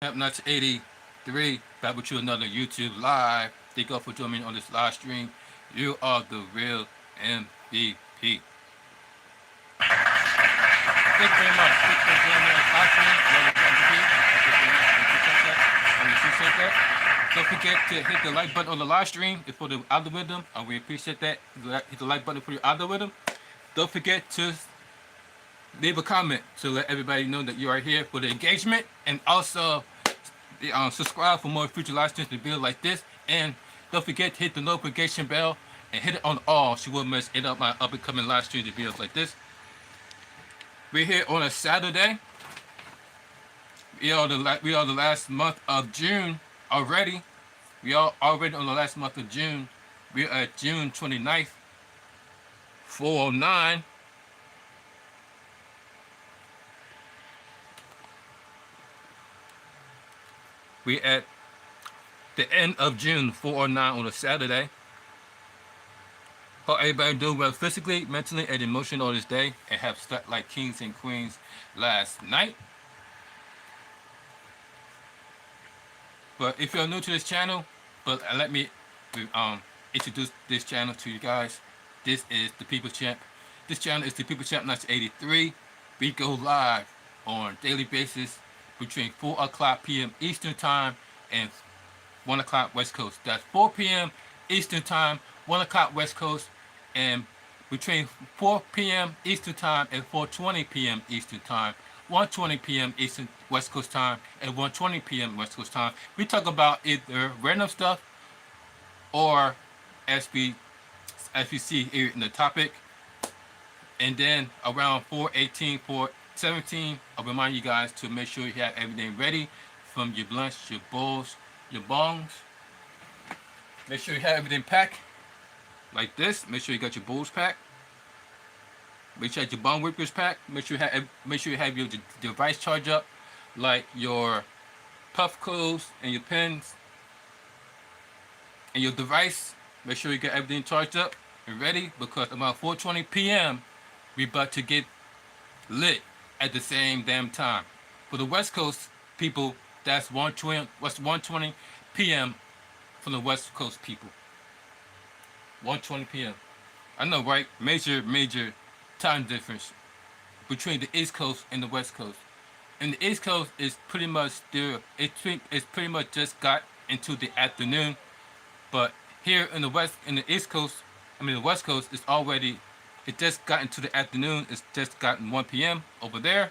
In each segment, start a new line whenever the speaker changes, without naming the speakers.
Not 83, back with you another YouTube live. Thank you all for joining me on this live stream. You are the real MVP. Thank you very much. Thank you for joining me on this live stream. You are the real MVP. Thank you very much. I appreciate that. I really appreciate that. Don't forget to hit the like button on the live stream. It's for the algorithm. I really appreciate that. Hit the like button for your algorithm. Don't forget to leave a comment to let everybody know that you are here for the engagement, and also subscribe for more future live streams and videos like this. And don't forget to hit the notification bell and hit it on all so you won't miss any of my up and coming live streams and videos like this. We're here on a Saturday. We are the last month of June already. We are already on the last month of June. We are at June 29th, 409. We at the end of June, 409 on a Saturday. Hope everybody doing well physically, mentally, and emotionally on this day, and have slept like kings and queens last night. But if you're new to this channel, let me introduce this channel to you guys. This is the People's Champ. This channel is the People's Champ 1983. We go live on a daily basis between 4 o'clock p.m. Eastern Time and 1 o'clock West Coast. That's 4 p.m. Eastern Time, 1 o'clock West Coast, and between 4 p.m. Eastern Time and 4:20 p.m. Eastern Time, 1:20 p.m. Eastern West Coast Time, and 1:20 p.m. West Coast Time. We talk about either random stuff or as we see here in the topic. And then around 4:18, 4:17, I'll remind you guys to make sure you have everything ready, from your blunts, your bowls, your bongs. Make sure you have everything packed like this. Make sure you got your bowls packed. Make sure you have your bong whippers packed. Make sure you have your device charged up, like your puff clothes and your pens and your device. Make sure you get everything charged up and ready, because about 4:20 p.m. we about to get lit at the same damn time. For the West Coast people, that's 1:20 p.m. for the West Coast people. 1:20 p.m. I know, right? Major time difference between the East Coast and the West Coast. And the East Coast is pretty much still, it's pretty much just got into the afternoon. But here in the East Coast, the West Coast is already, it just got into the afternoon. It's just gotten 1 p.m. over there.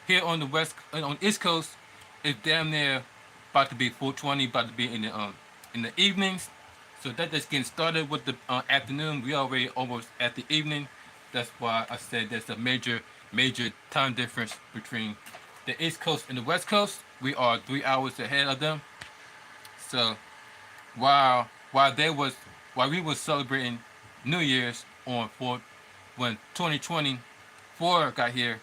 Here on the East Coast, it's damn near about to be 4:20, about to be in the evenings. So that just getting started with the afternoon. We already almost at the evening. That's why I said there's a major time difference between the East Coast and the West Coast. We are 3 hours ahead of them. So while we were celebrating New Year's when 2024 got here,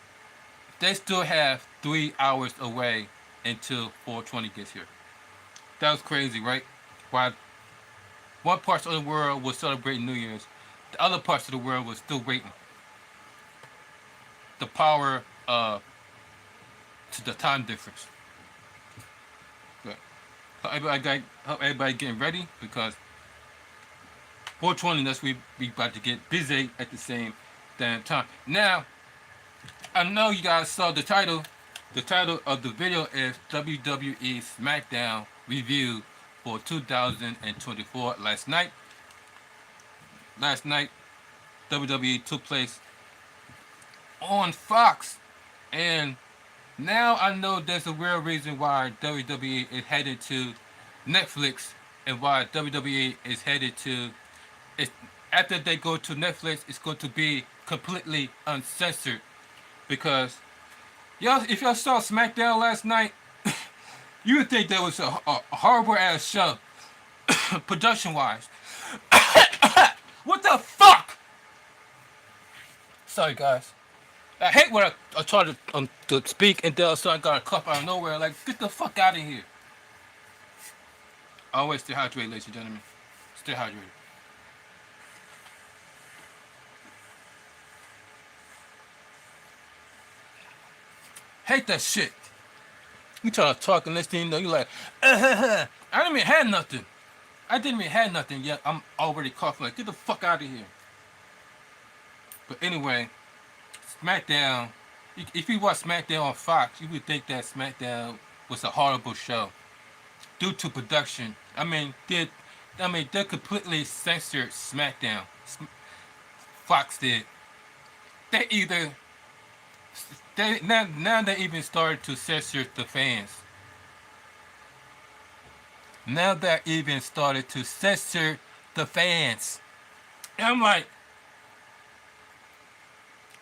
they still have 3 hours away until 420 gets here. That was crazy, right? While one part of the world was celebrating New Year's, the other parts of the world was still waiting. The power to the time difference. But hope everybody getting ready, because 420, that's we about to get busy at the same damn time. Now, I know you guys saw the title. The title of the video is WWE SmackDown Review for 2024. Last night, WWE took place on Fox, and now I know there's a real reason why WWE is headed to Netflix, and why WWE is headed to. After they go to Netflix, it's going to be completely uncensored, because y'all, if y'all saw SmackDown last night, you would think that was a horrible ass show, production wise. What the fuck? Sorry, guys. I hate when I try to speak and then all of a sudden I got a cough out of nowhere. Like, get the fuck out of here. Always stay hydrated, ladies and gentlemen. Stay hydrated. Hate that shit. You try to talk and next thing you know, you're like, I didn't even have nothing. I didn't even have nothing yet. I'm already coughing. Like, get the fuck out of here. But anyway, SmackDown. If you watch SmackDown on Fox, you would think that SmackDown was a horrible show due to production. They completely censored SmackDown. Fox did. They either now they even started to censor the fans. Now they even started to censor the fans. And I'm like,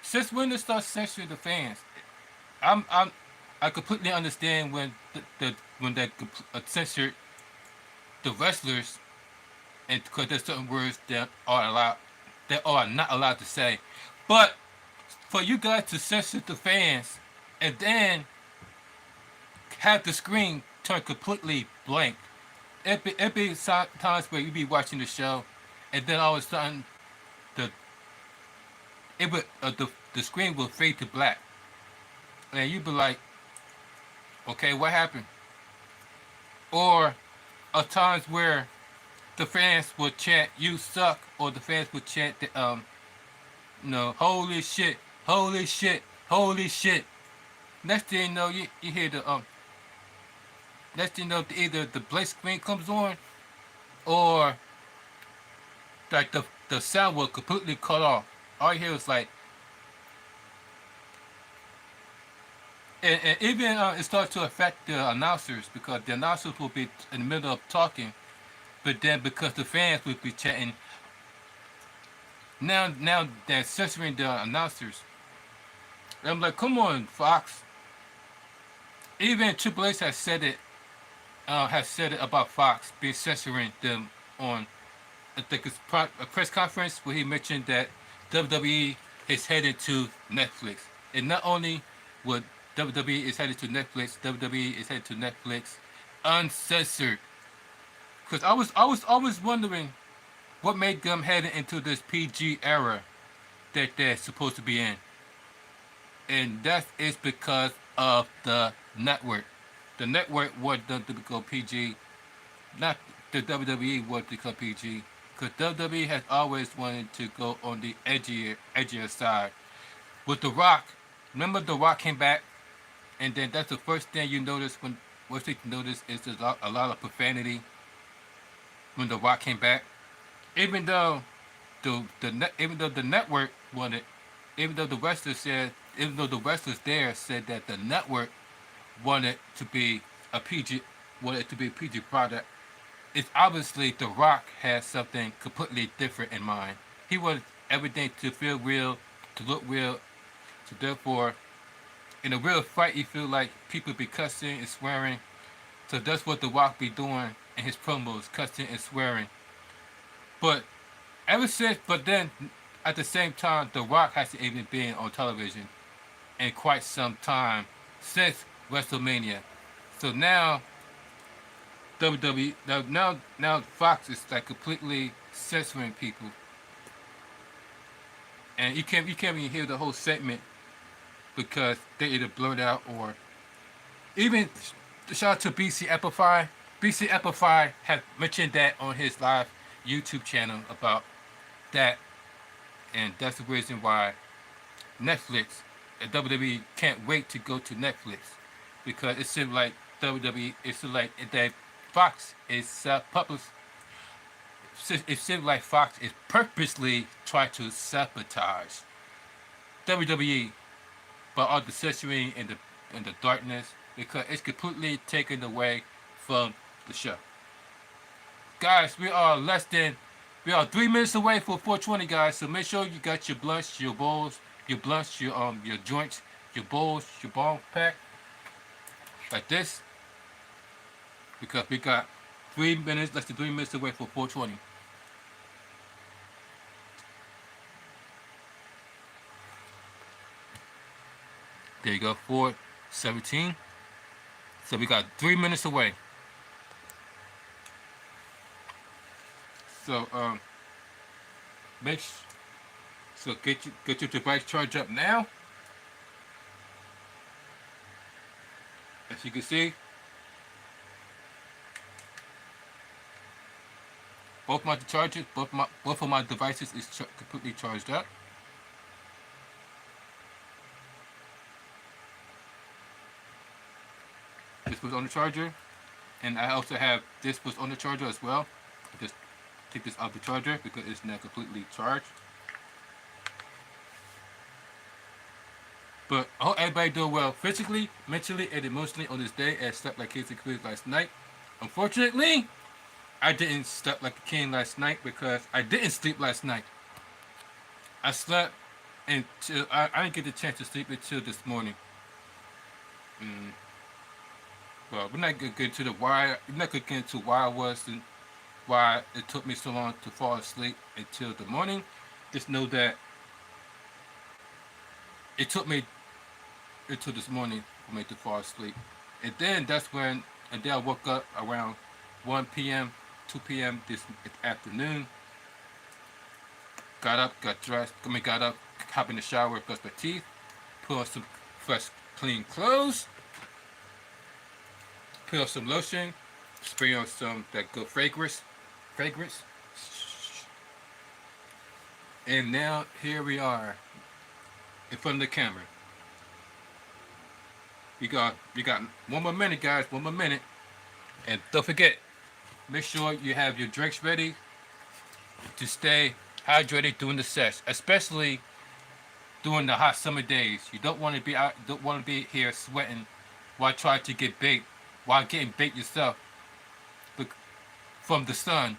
since when they start censoring the fans? I'm I completely understand when when they censored the wrestlers, and because there's certain words that are not allowed to say. But for you guys to censor the fans and then have the screen turn completely blank, it be times where you be watching the show, and then all of a sudden the the screen will fade to black, and you be like, okay, what happened? Or times where the fans will chant "You suck," or the fans will chant no, holy shit, holy shit, holy shit. Next thing you know, you hear the next thing you know, either the blank screen comes on, or like the sound will completely cut off. All you hear is like, and even it starts to affect the announcers because the announcers will be in the middle of talking, but then because the fans will be chanting, now they're censoring the announcers. And I'm like, come on, Fox. Even Triple H has said it about Fox being censoring them on, I think it's a press conference where he mentioned that WWE is headed to Netflix. And not only would WWE is headed to Netflix, WWE is headed to Netflix uncensored. Because I was always wondering what made them head into this PG era that they're supposed to be in. And that is because of the network. The network wanted them to go PG, not the WWE wanted to go PG. Because WWE has always wanted to go on the edgier side. With The Rock, remember The Rock came back, and then that's the first thing you notice when first thing you notice is there's a lot of profanity when The Rock came back. Even though even though the network wanted, even though the wrestlers said, even though the wrestlers there said that the network wanted to be a PG, wanted it to be a PG product, it's obviously The Rock has something completely different in mind. He wanted everything to feel real, to look real, so therefore, in a real fight, you feel like people be cussing and swearing. So that's what The Rock be doing in his promos, cussing and swearing. But but then at the same time, The Rock hasn't even been on television in quite some time since WrestleMania. So now WWE now Fox is like completely censoring people, and you can't even hear the whole segment because they either blurred out or even shout out to BC Amplify. BC Amplify had mentioned that on his live YouTube channel about that, and that's the reason why Netflix and WWE can't wait to go to Netflix because it seems like WWE, it seems like that Fox is it seems like Fox is purposely trying to sabotage WWE by all the censoring and the darkness because it's completely taken away from the show. Guys, we are 3 minutes away for 420, guys. So make sure you got your blunts, your bowls, your joints, your bowls, your ball pack like this because we got 3 minutes, less than 3 minutes away for 420. There you go, 417. So we got 3 minutes away. So make so get your device charged up now. As you can see, both of my devices is completely charged up. This was on the charger, and I also have this was on the charger as well. Just take this out the charger because it's now completely charged. But I hope everybody doing well physically, mentally, and emotionally on this day as slept like kids and queens last night. Unfortunately, I didn't sleep like a king last night because I didn't sleep last night. I slept until I didn't get the chance to sleep until this morning. Mm, well, we're not gonna get into the why. We're not gonna get into why I was and why it took me so long to fall asleep until the morning. Just know that it took me until this morning for me to fall asleep. And then I woke up around 1 p.m., 2 p.m. this afternoon. Got up, got up, hop in the shower, brushed my teeth, put on some fresh, clean clothes, put on some lotion, spray on some that good fragrance. And now here we are in front of the camera. We got one more minute, guys. One more minute. And don't forget, make sure you have your drinks ready to stay hydrated during the sesh, especially during the hot summer days. You don't want to be out, don't want to be here sweating while trying to get baked, while getting baked yourself from the sun,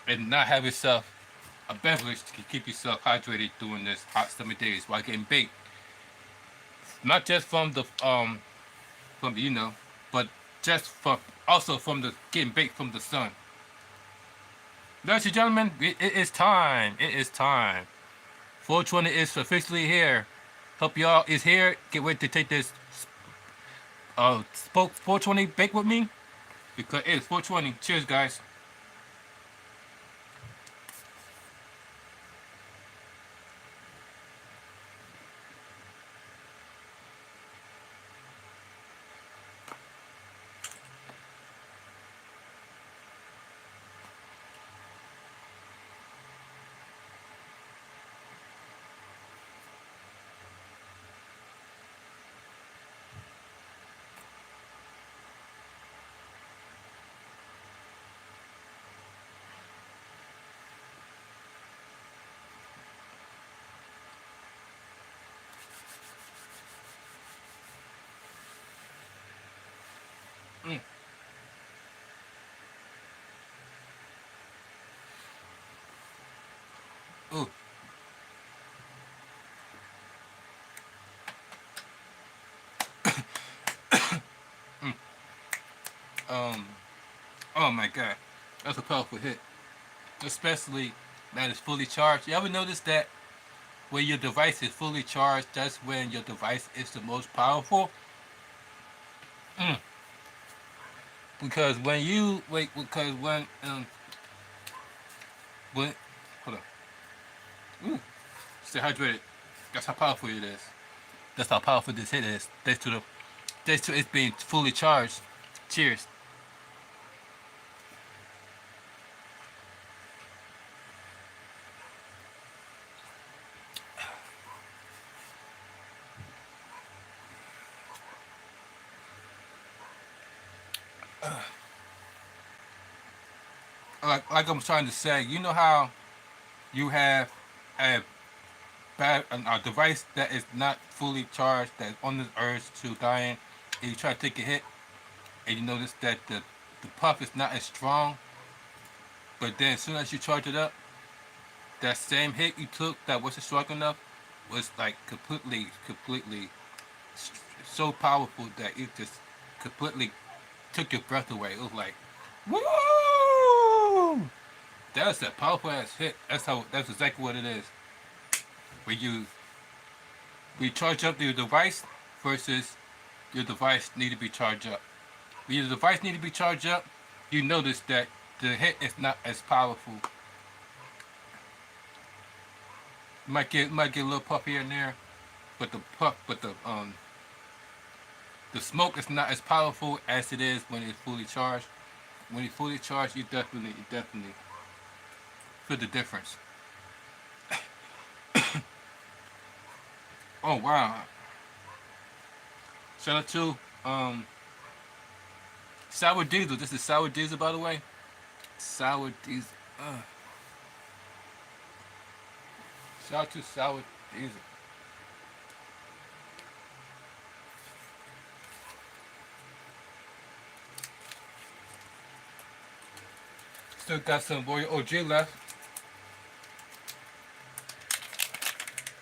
and not have yourself a beverage to keep yourself hydrated during this hot summer days while getting baked. Not just from the but just from also from the getting baked from the sun. Ladies and gentlemen, it is time. It is time. 420 is officially here. Hope y'all is here. Get ready to take this 420 bake with me because it is 420. Cheers, guys. Mm. Ooh. Mm. Oh my God, that's a powerful hit, especially that it's fully charged. You ever notice that when your device is fully charged, that's when your device is the most powerful? Mm. Because when you wait, because when hold on, ooh, stay hydrated. That's how powerful it is. That's how powerful this hit is. Thanks to it being fully charged. Cheers. Like I'm trying to say, you know how you have a a device that is not fully charged, that's on the urge to dying, and you try to take a hit, and you notice that the puff is not as strong, but then as soon as you charge it up, that same hit you took that wasn't strong enough was like completely so powerful that it just completely took your breath away. It was like, woo! That's a powerful ass hit. That's exactly what it is. When you charge up your device versus your device need to be charged up. When your device need to be charged up, you notice that the hit is not as powerful. You might get a little puff here and there, but the The smoke is not as powerful as it is when it's fully charged. When it's fully charged, you definitely feel the difference. Oh wow! Shout out to Sour Diesel. This is Sour Diesel, by the way. Sour Diesel. Shout out to Sour Diesel. Still got some Warrior OG left.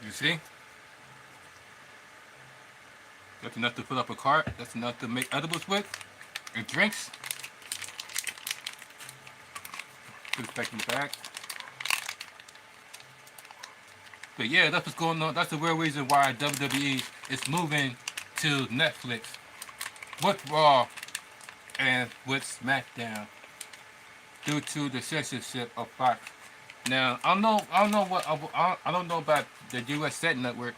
You see? That's enough to fill up a cart. That's enough to make edibles with and drinks. Put it back in the bag. But yeah, that's what's going on. That's the real reason why WWE is moving to Netflix with Raw and with SmackDown due to the censorship of Fox. Now I don't know about the U.S. Set Network,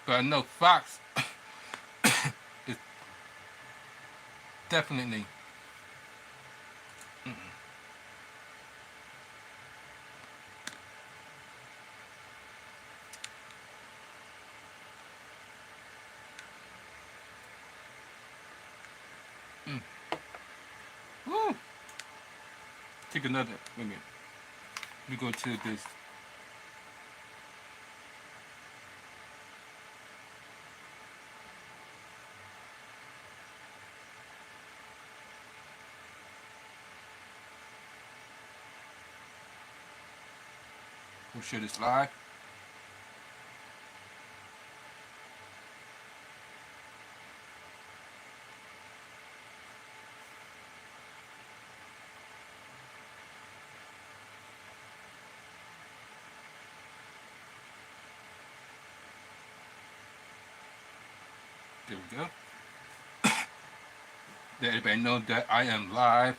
but I know Fox is definitely. Woo. Take another. Wait a minute. Let me go to this. We'll share this live. There we go. Let everybody know that I am live.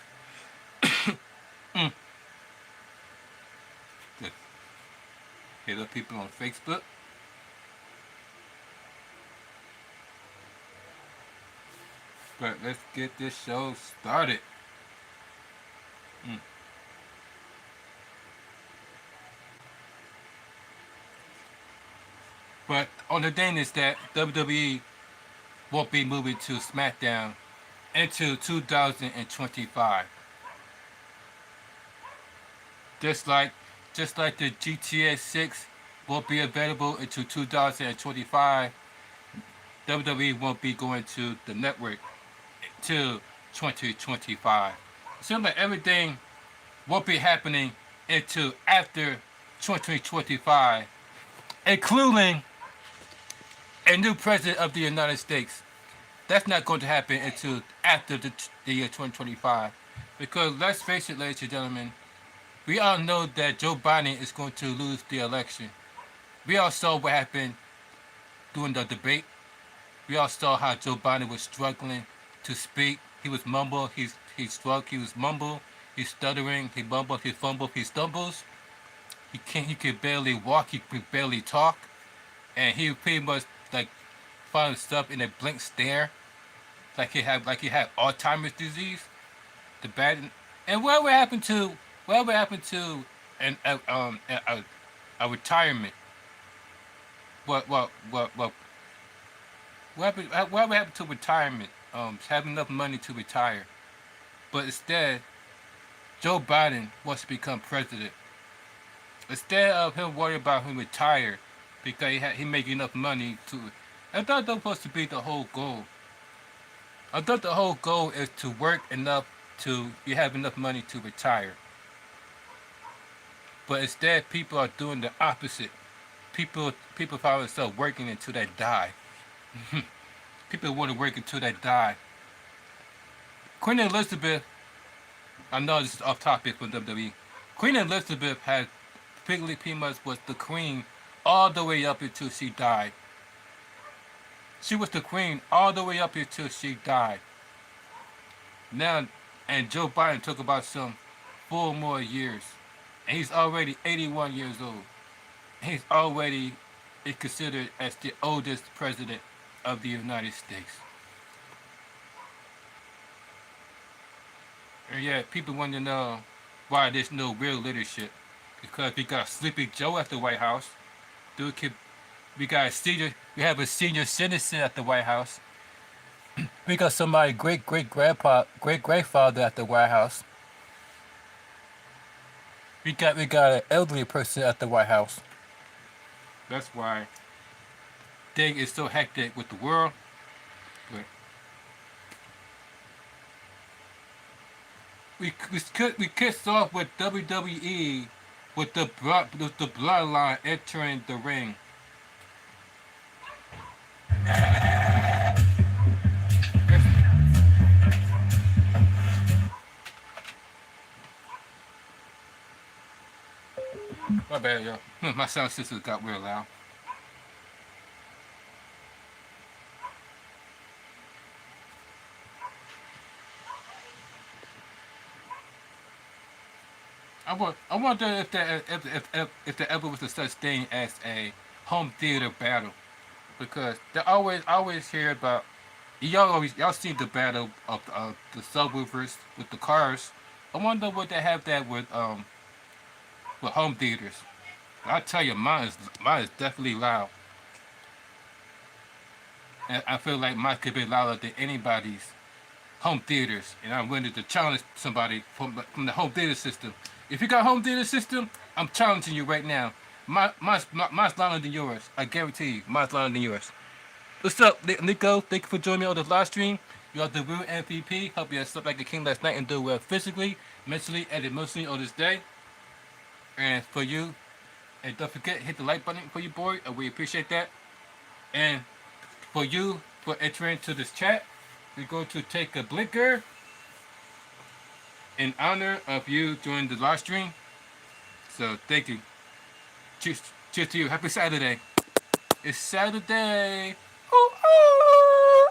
Just hit up people on Facebook. But let's get this show started. But on the thing is that WWE won't be moving to SmackDown until 2025. Just like the GTA 6 won't be available until 2025, WWE won't be going to the network till 2025. It seems like everything won't be happening until after 2025, including a new president of the United States. That's not going to happen until after the year 2025. Because let's face it, ladies and gentlemen, we all know that Joe Biden is going to lose the election. We all saw what happened during the debate. We all saw how Joe Biden was struggling to speak. He was mumble, he was mumble, he's stuttering, he mumbles, he fumbles, he stumbles. He could barely walk, he could barely talk. And he pretty much like found himself in a blank stare. Like he had Alzheimer's disease. The bad and whatever happened to an a retirement. What whatever happened to retirement? Having enough money to retire. But instead, Joe Biden wants to become president. Instead of him worrying about him retire because he making enough money to. I thought that was supposed to be the whole goal. I thought the whole goal is to work enough to you have enough money to retire. But instead, people are doing the opposite. People find themselves working until they die. People want to work until they die. Queen Elizabeth, I know this is off topic from WWE. Queen Elizabeth had pretty much was the queen all the way up until she died. She was the queen all the way up until she died. Now, and Joe Biden took about some 4 more years. And he's already 81 years old. He's already is considered as the oldest president of the United States. And yeah, people want to know why there's no real leadership. Because we got Sleepy Joe at the White House. Dude, we got a senior. We have a senior citizen at the White House. We got somebody great grandfather at the White House. We got an elderly person at the White House. That's why thing is so hectic with the world. But we kissed off with WWE with the bloodline entering the ring. My bad, yo. My sound system got real loud. I wonder if there ever was a such thing as a home theater battle, because they always hear about y'all see the battle of the subwoofers with the cars. I wonder would they have that with home theaters. I tell you, mine is definitely loud, and I feel like mine could be louder than anybody's home theaters, and I'm willing to challenge somebody from the home theater system. If you got home theater system, I'm challenging you right now. Mine's louder than yours. I guarantee you, mine's louder than yours. What's up, Nico? Thank you for joining me on this live stream. You are the real MVP. Hope you had slept like a king last night and do well physically, mentally, and emotionally on this day. And for you, and don't forget, hit the like button for you, boy. We appreciate that. And for you, for entering to this chat, we're going to take a blinker in honor of you during the live stream. So thank you. Cheers, cheers to you. Happy Saturday. It's Saturday. Ooh, ooh.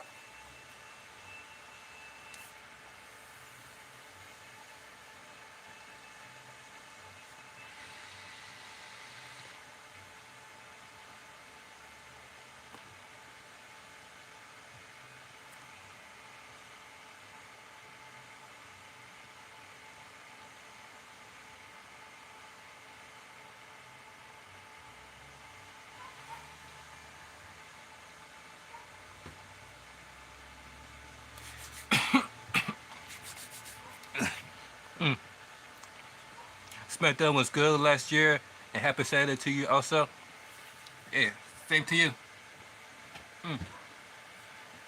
SmackDown was good last year, and happy Saturday to you also. Yeah, same to you. Mm.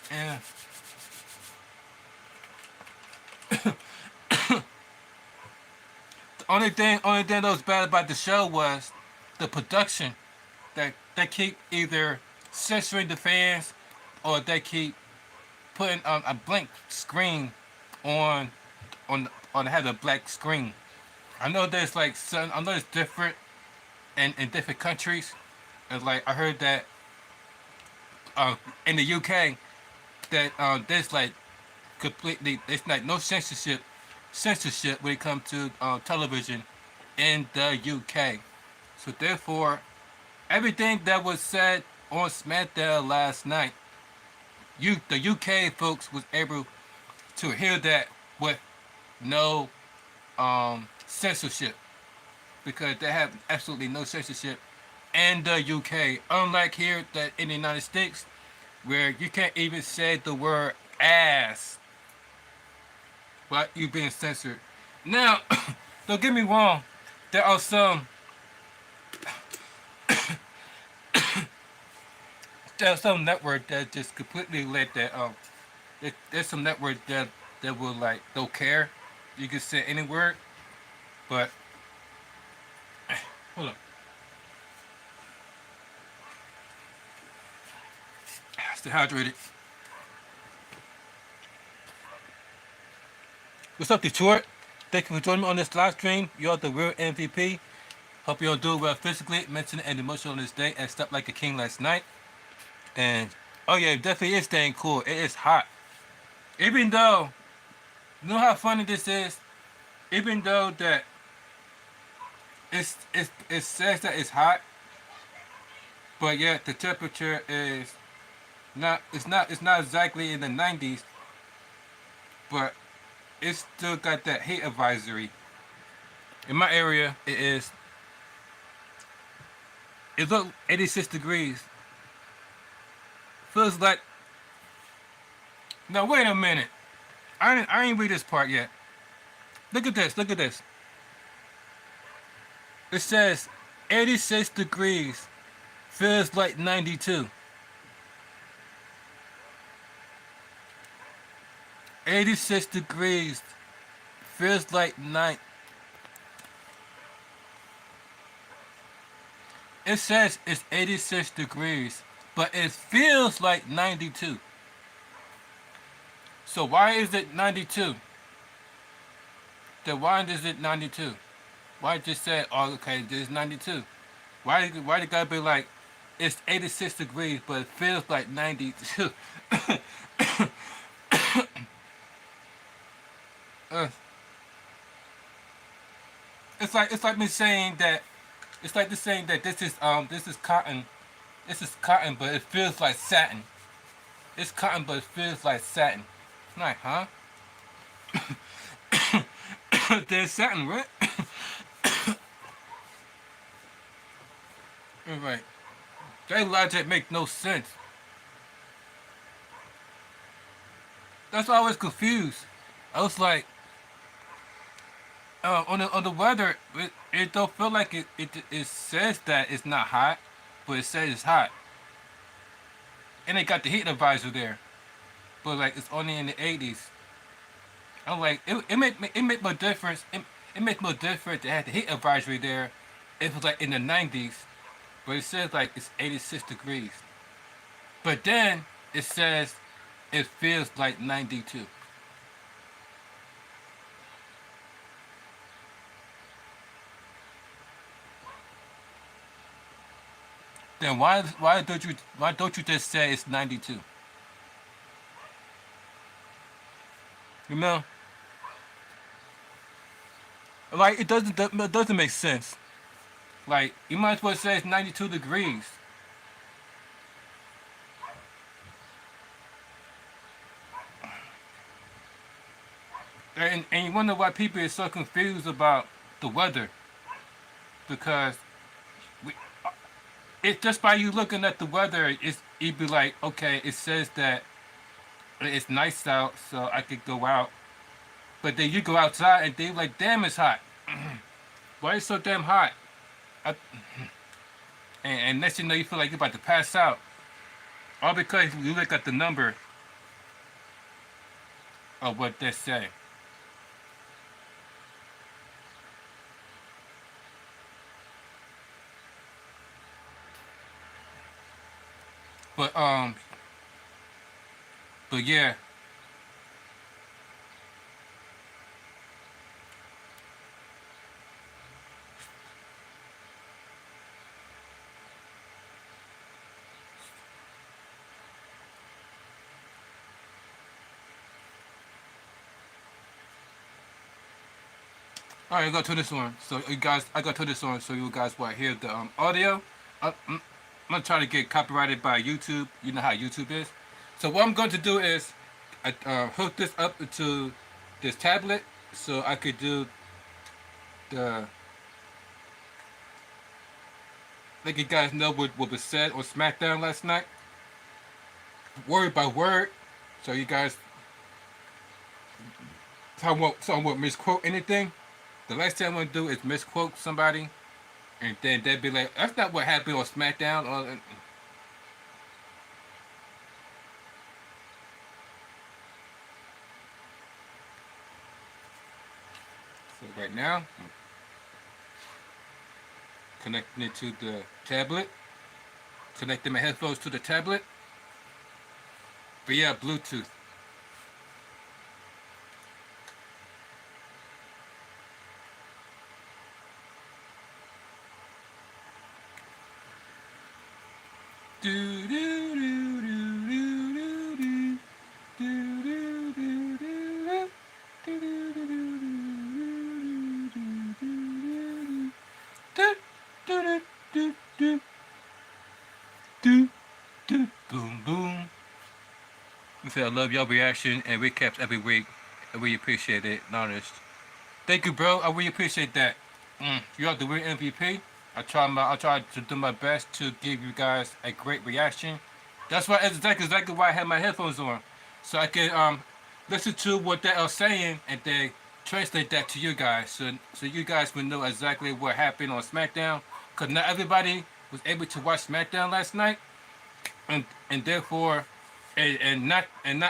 Yeah. The only thing that was bad about the show was the production. That they keep either censoring the fans, or they keep putting a blank screen on have a black screen. I know there's like some. I know it's different in different countries. And like I heard that uh, in the UK that there's like completely there's like no censorship when it comes to television in the UK. So therefore, everything that was said on SmackDown last night, the UK folks was able to hear that with no censorship, because they have absolutely no censorship in the UK. Unlike here that in the United States, where you can't even say the word ass, but you being censored. Now, don't get me wrong. There are some network that just completely let that there's some network that will like don't care. You can say any word, but hold on. Stay hydrated. What's up, Detroit? Thank you for joining me on this live stream. You're the real MVP. Hope you're doing well physically, mentally, and emotionally on this day, and slept like a king last night. And oh yeah, it definitely is staying cool. It is hot. Even though, you know how funny this is? Even though that it says that it's hot, but yet the temperature is not it's not exactly in the 90s, but it's still got that heat advisory. In my area, it look 86 degrees. Feels like, now wait a minute. I ain't read this part yet. Look at this, look at this. It says 86 degrees feels like 92. 86 degrees feels like 9. It says it's 86 degrees, but it feels like 92. So why is it 92? Then why is it 92? Why just say, oh, okay, this is 92? Why it gotta be like, it's 86 degrees, but it feels like 92? uh, it's like me saying that, it's like this saying that this is cotton. This is cotton, but it feels like satin. It's cotton, but it feels like satin. I'm like, huh? There's satin, right? Right. That logic make no sense. That's why I was confused. I was like, on the weather, it don't feel like it says that it's not hot, but it says it's hot, and it got the heat advisor there, but like it's only in the 80s. I'm like, it make no difference. It makes no difference to have the heat advisory there if it's like in the 90s, but it says like it's 86 degrees. But then it says it feels like 92. Then why don't you just say it's 92? You know, like it doesn't make sense. Like you might as well say it's 92 degrees. And you wonder why people are so confused about the weather, because we, it just by you looking at the weather, you'd be like, okay, it says that it's nice out, so I could go out. But then you go outside and they like, damn, it's hot. Why is it so damn hot? I, and next you know, you feel like you're about to pass out, all because you look at the number of what they say. But but yeah. All right, I got to this one. So you guys, I got to this one so you guys will hear the audio. I'm gonna try to get copyrighted by YouTube. You know how YouTube is. So what I'm going to do is hook this up to this tablet so I could do the, let you guys know what was said on SmackDown last night, word by word. So you guys, so I won't misquote anything. The last thing I'm gonna do is misquote somebody, and then they'd be like, "That's not what happened on SmackDown." So right now, I'm connecting it to the tablet, connecting my headphones to the tablet via Bluetooth. Do do do do do do do do do do do. Boom boom. We say I love y'all reaction and recaps every week. I really appreciate it. Honest. Thank you, bro. I really appreciate that. You are the real MVP. I try to do my best to give you guys a great reaction. That's why exactly why I have my headphones on, so I can listen to what they are saying and then translate that to you guys, so you guys will know exactly what happened on SmackDown. Cause not everybody was able to watch SmackDown last night, and therefore, and not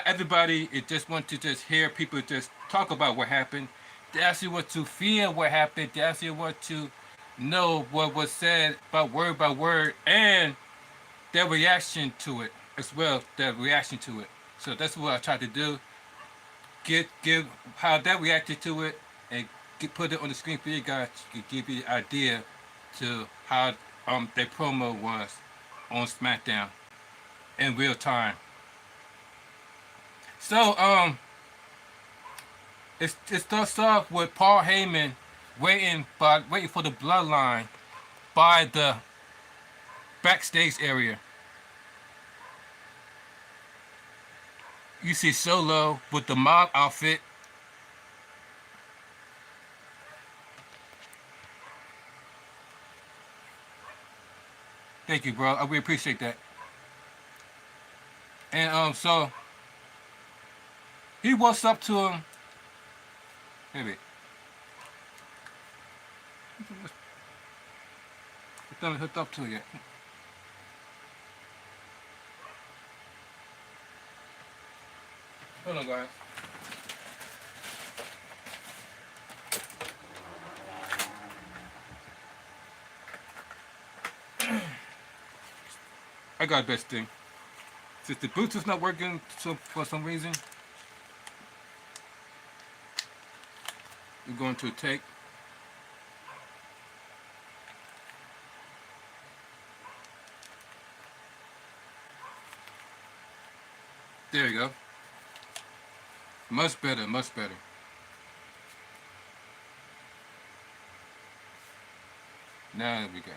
everybody it just want to just hear people just talk about what happened. They actually want to feel what happened. They actually want to know what was said by word and their reaction to it as well. Their reaction to it. So that's what I tried to do. Give how they reacted to it and put it on the screen for you guys to give you the idea to how their promo was on SmackDown in real time. So it starts off with Paul Heyman waiting for the bloodline by the backstage area. You see Solo with the mob outfit. Thank you, bro. I really appreciate that. And so he walks up to him. Maybe. I haven't hooked up to it yet. Hold on, guys. I got best thing. Since the Bluetooth's not working for some reason, we're going to take. There you go. Much better, much better. Now we got it.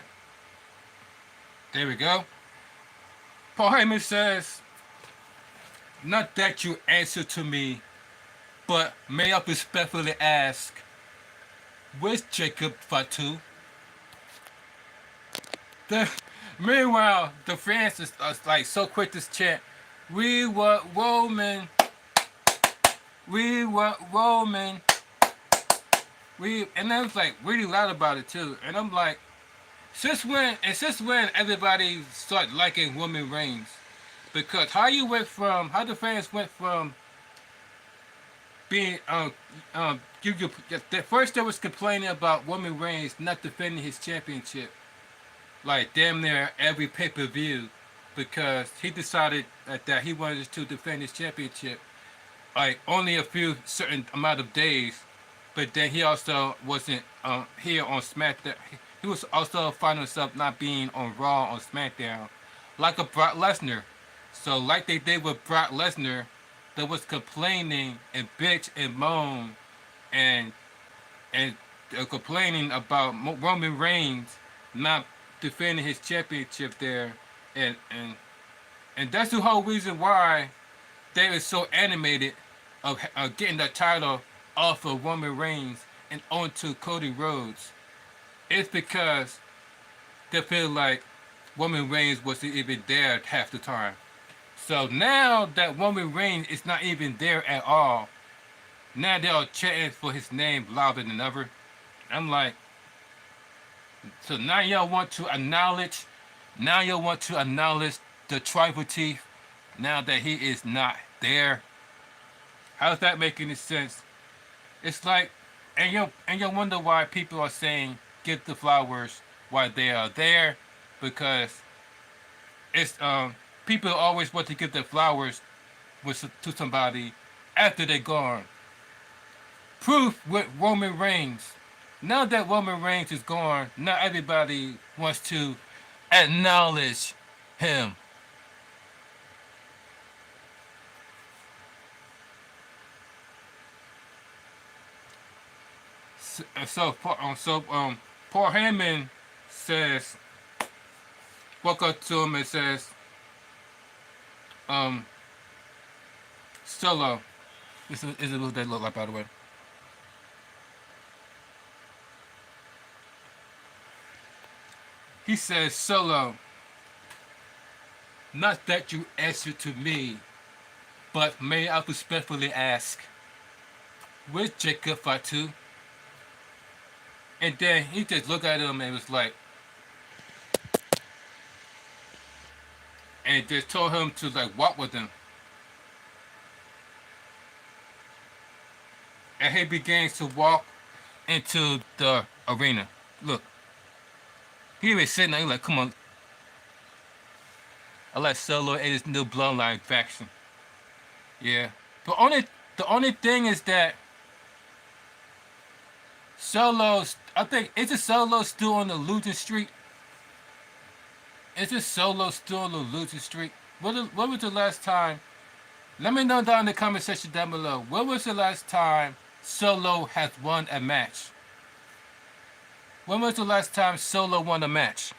There we go. Paul Heyman says, not that you answer to me, but may I respectfully ask, where's Jacob Fatu? Meanwhile, the fans are like so quick to chant, we want Roman, we want Roman. And I was like really loud about it too. And I'm like, since when everybody started liking Roman Reigns? Because how the fans went from being first they was complaining about Roman Reigns not defending his championship like damn near every pay-per-view because he decided that he wanted to defend his championship like only a few certain amount of days, but then he also wasn't here on SmackDown. He was also finding himself not being on Raw on SmackDown, like a Brock Lesnar. So like they did with Brock Lesnar, that was complaining and bitch and moan and complaining about Roman Reigns not defending his championship there, and that's the whole reason why they were so animated of getting the title off of Roman Reigns and onto Cody Rhodes. It's because they feel like Roman Reigns wasn't even there half the time. So now that Roman Reigns is not even there at all, now they are chanting for his name louder than ever. I'm like, so now y'all want to acknowledge the tribal chief now that he is not there. How's that make any sense? It's like, and you wonder why people are saying give the flowers while they are there, because it's people always want to give their flowers to somebody after they're gone. Proof with Roman Reigns. Now that Roman Reigns is gone, not everybody wants to acknowledge him. So Paul Heyman says, walk up to him and says, Solo, This is what they look like, by the way. He says, Solo, not that you answer to me, but may I respectfully ask, where's Jacob Fatu? And then he just looked at him and was like, and just told him to like walk with him. And he begins to walk into the arena. Look, he was sitting there, he like, come on. I like Solo and his new bloodline faction. Yeah. The only thing is that Solo's, I think, is it Solo still on the losing streak? Is it Solo still on the losing streak? What was the last time? Let me know down in the comment section down below. When was the last time Solo has won a match? When was the last time Solo won a match?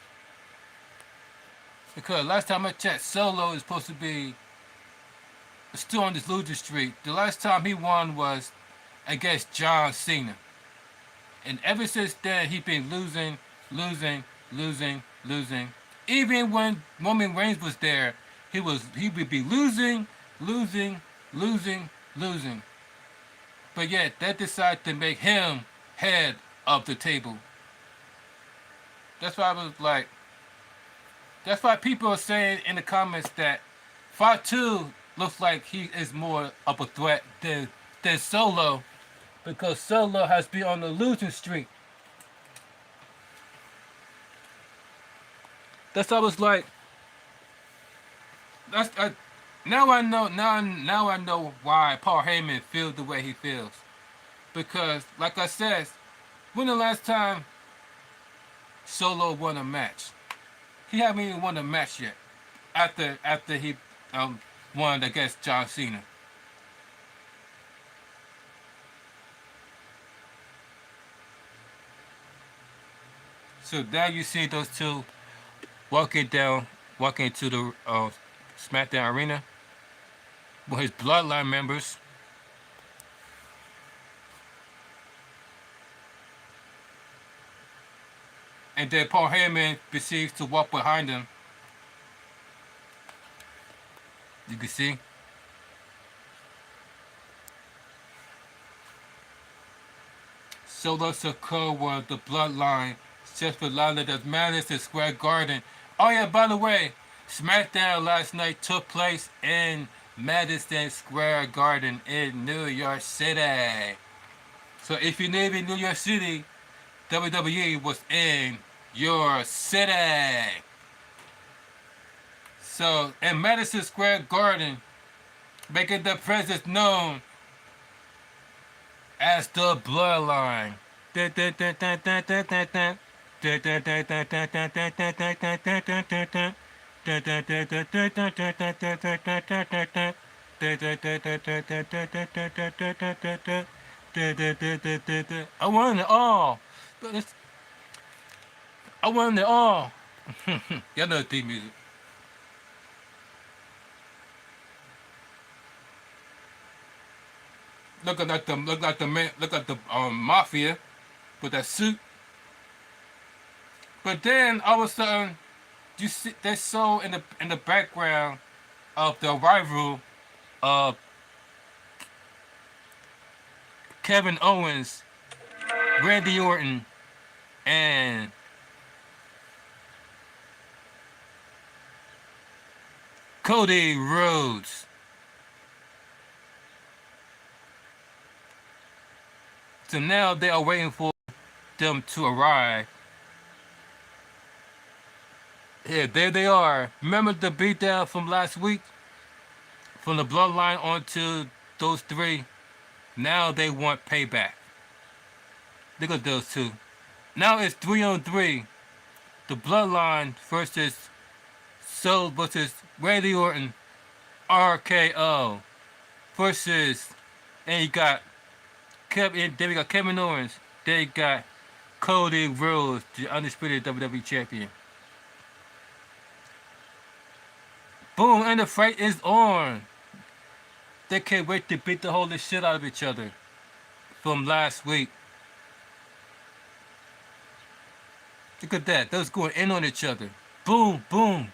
Because last time I checked, Solo is supposed to be still on this losing streak. The last time he won was against John Cena. And ever since then, he's been losing, losing, losing, losing. Even when Roman Reigns was there, he would be losing, losing, losing, losing. But yet, they decided to make him head of the table. That's why I was like, that's why people are saying in the comments that Fatu looks like he is more of a threat than Solo, because Solo has been on the losing streak. That's why I was like, now I know now I know why Paul Heyman feels the way he feels, because like I said, when the last time Solo won a match? He haven't even won a match yet. After he won against John Cena. So now you see those two walking to the SmackDown arena with his bloodline members. And then Paul Heyman proceeds to walk behind him. You can see. Solo Sikoa, the bloodline, just for London at Madison Square Garden. Oh yeah, by the way, SmackDown last night took place in Madison Square Garden in New York City. So if you live in New York City, WWE was in your city. So in Madison Square Garden, making their presence known as the Bloodline. I want it all. I want it all. Y'all know the theme music. Look like the mafia with that suit. But then all of a sudden, you see they saw in the background of the arrival of Kevin Owens, Randy Orton, and Cody Rhodes. So now they are waiting for them to arrive. Yeah, there they are. Remember the beatdown from last week? From the Bloodline onto those three? Now they want payback. Look at those two. Now it's 3-on-3. The Bloodline versus Randy Orton, RKO versus, and you got then we got Kevin Owens. Then you got Cody Rhodes, the undisputed WWE champion. Boom, and the fight is on. They can't wait to beat the holy shit out of each other from last week. Look at that. Those going in on each other. Boom, boom.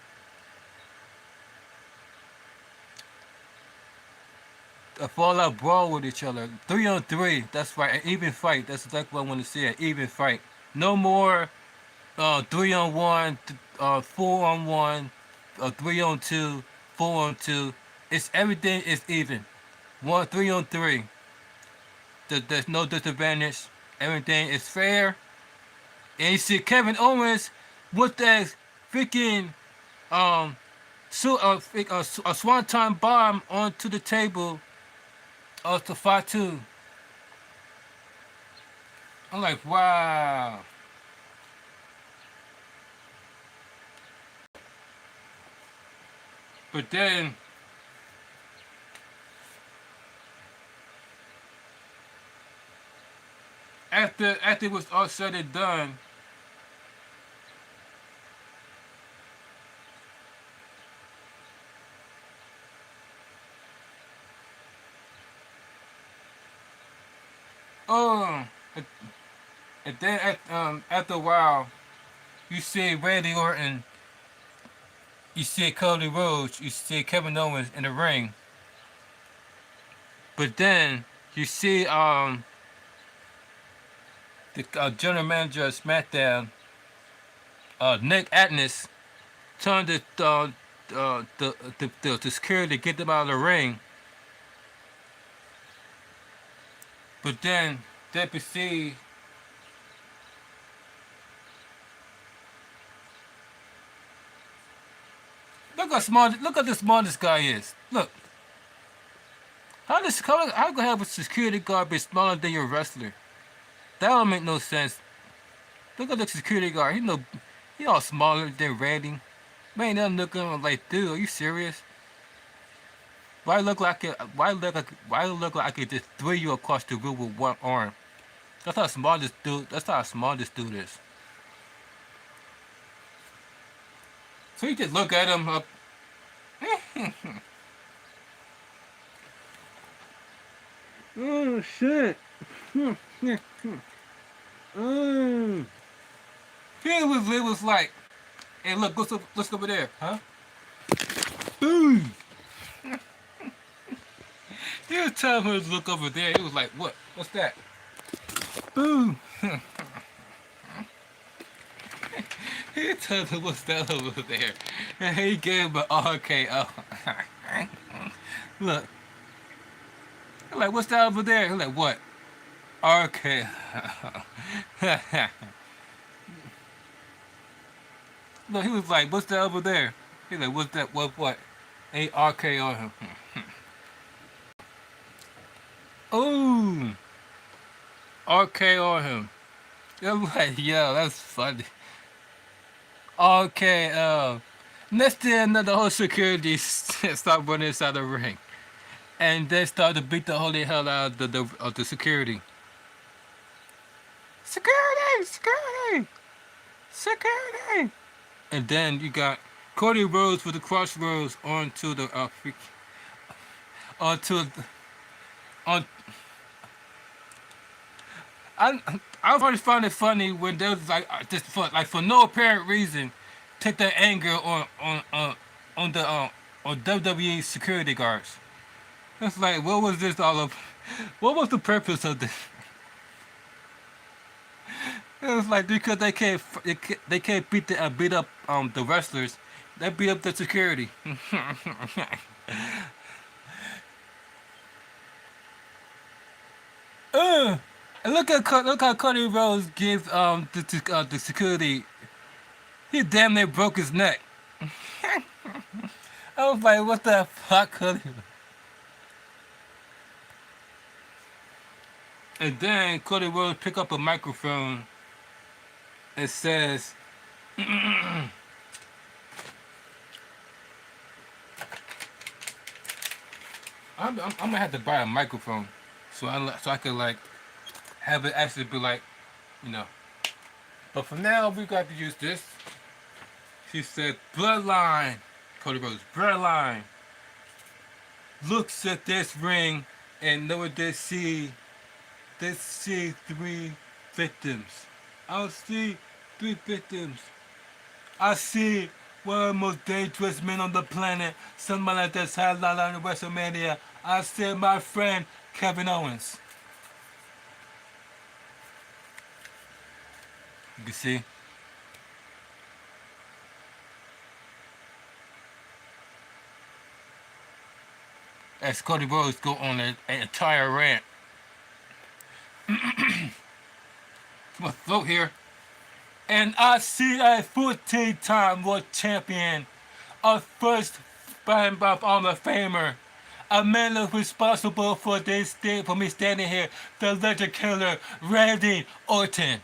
A fallout brawl with each other. 3-on-3. That's right. An even fight. That's exactly what I want to see. An even fight. No more 3-on-1, 4-on-1, 3-on-2, 4-on-2. It's everything is even. 3-on-3. There's no disadvantage. Everything is fair. And you see Kevin Owens with that freaking a swanton bomb onto the table to Fatu. I'm like, wow. But then after it was all said and done, oh, and then after a while, you see Randy Orton, you see Cody Rhodes, you see Kevin Owens in the ring. But then you see the general manager of SmackDown, Nick Atlas, turned the security to get them out of the ring. But then they proceed. Look how smart this guy is. Look. How can have a security guard be smaller than your wrestler? That don't make no sense. Look at the security guard. He all smaller than Randy. Man, they're looking like, dude, are you serious? Why look like I could just throw you across the room with one arm? That's how small this dude. That's how small this dude is. So you just look at him up. Oh shit. It was like, hey, look, let's go over there, huh? Boom. He was telling her to look over there. He was like, what? What's that? Boom. He was telling her what's that over there. And he gave him an RKO. Look. He's like, what's that over there? He's like, what? RKO. Look, he was like, what's that over there? He's like, what's that? What? A RKO him. Ooh. RKO him. I'm like, yo, that's funny. RKO. Next thing, the whole security start running inside the ring. And they start to beat the holy hell out of the security. Security! And then you got Cody Rhodes with the crossroads onto the onto on. I always found it funny when they was like just for no apparent reason, take their anger on WWE security guards. It's like, what was this all of? What was the purpose of this? It was like because they can't beat up the wrestlers, they beat up the security. And look how Cody Rhodes gives the security. He damn near broke his neck. I was like, what the fuck, Cody? And then Cody Rhodes pick up a microphone and says, I'm gonna have to buy a microphone so I could like have it actually be like, you know. But for now, we got to use this. She said, bloodline. Cody Rhodes, bloodline. looks at this ring and know what they see three victims. I see three victims. I see one of the most dangerous men on the planet, somebody that's had a lot on WrestleMania. I see my friend Kevin Owens. You can see. As Cody Rhodes go on an entire rant. My throat here. And I see a 14-time world champion, a first Ballot of Famer, a man that's responsible for this day, for me standing here, the legend killer, Randy Orton.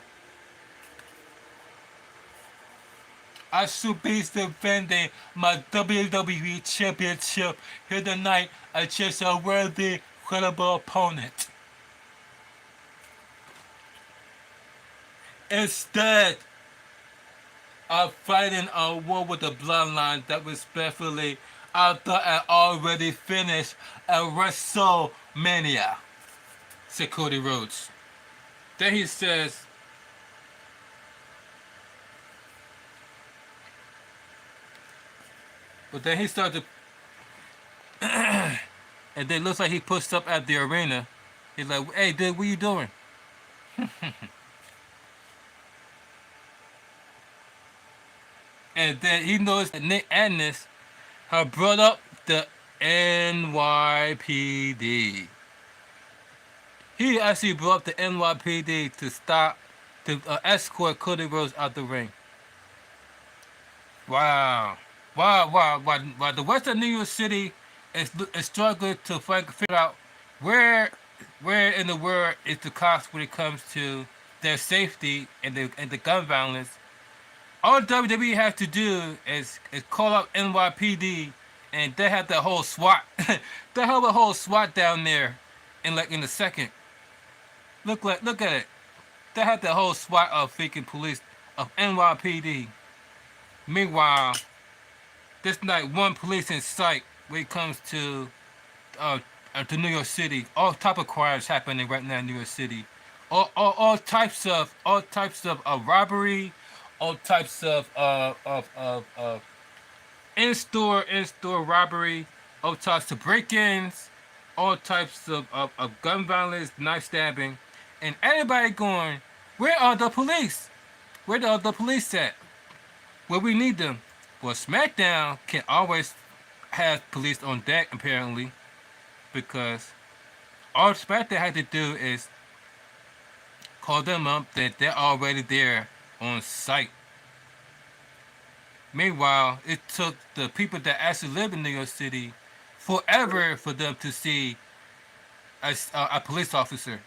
I should be defending my WWE Championship here tonight against a worthy, credible opponent. Instead of fighting a war with the bloodline that respectfully I thought I already finished at WrestleMania, said Cody Rhodes. Then he says, but then he started to, and then it looks like he pushed up at the arena. He's like, hey, dude, what you doing? And then he noticed that Nick Agnes had brought up the NYPD. He actually brought up the NYPD to escort Cody Rhodes out the ring. Wow. Wow. The West of New York City is struggling to figure out where in the world is the cops when it comes to their safety and the gun violence. All WWE has to do is call up NYPD, and they have the whole SWAT. They have a whole SWAT down there in a second. Look at it. They have the whole SWAT of freaking police of NYPD. Meanwhile, there's not one police in sight when it comes to New York City. All type of crimes happening right now in New York City. All types of robbery, all types of in-store robbery, all types of break-ins, all types of gun violence, knife stabbing, and everybody going, where are the police? Where are the police at? Where we need them? Well, SmackDown can always have police on deck, apparently, because all SmackDown had to do is call them up that they're already there on site. Meanwhile, it took the people that actually live in New York City forever for them to see a police officer.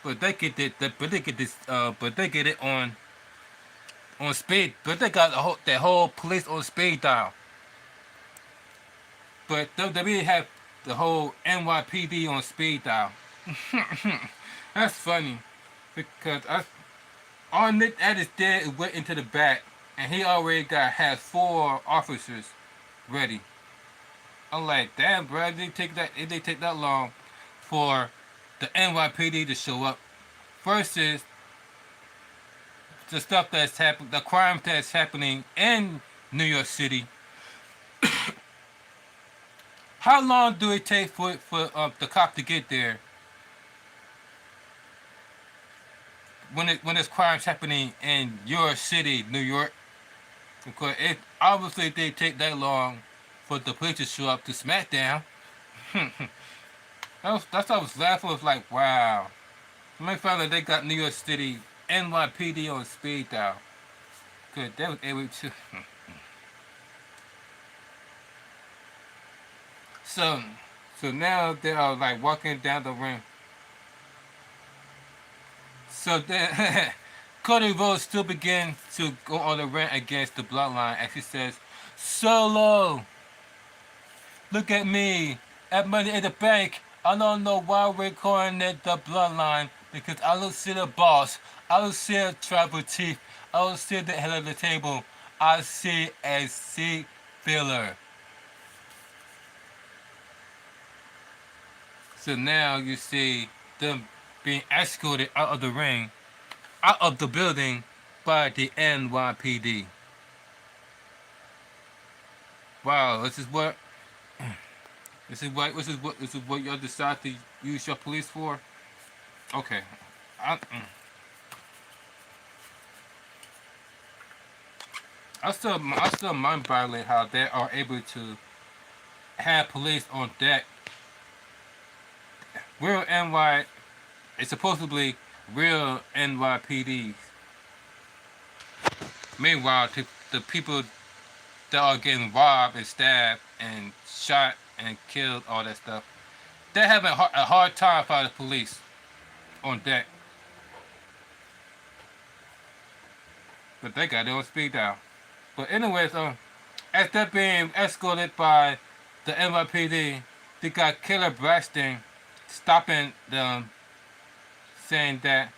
But they get it. But they get it on speed. But they got that whole police on speed dial. But they really have the whole NYPD on speed dial. That's funny because all Nick Aldis did went into the back, and he already has 4 officers ready. I'm like, damn, bro, it didn't take that long for the NYPD to show up. Versus the stuff that's happening, the crime that's happening in New York City. How long do it take for the cop to get there when there's crimes happening in your city, New York? Because it obviously didn't take that long for the police to show up to SmackDown. That's what I was laughing. I was like, wow. When I found out they got New York City NYPD on speed dial. Good, they was able to. So now they are like walking down the ring. So then Cody Rhodes still begin to go on the rant against the bloodline as he says, Solo, look at me, at Money in the Bank. I don't know why we're calling it the bloodline because I don't see the boss. I don't see a tribal chief. I don't see the head of the table. I see a seat filler. So now you see them being escorted out of the ring, out of the building by the NYPD. Wow, this is what y'all decide to use your police for. Okay, I still mind boggling how they are able to have police on deck. Real NY, it's supposedly real NYPDs. Meanwhile, the people that are getting robbed and stabbed and shot and killed, all that stuff, they're having a hard time finding the police on deck. But they got it on speed dial. But anyways, as they're being escorted by the NYPD, they got Killer Braxton stopping them, saying that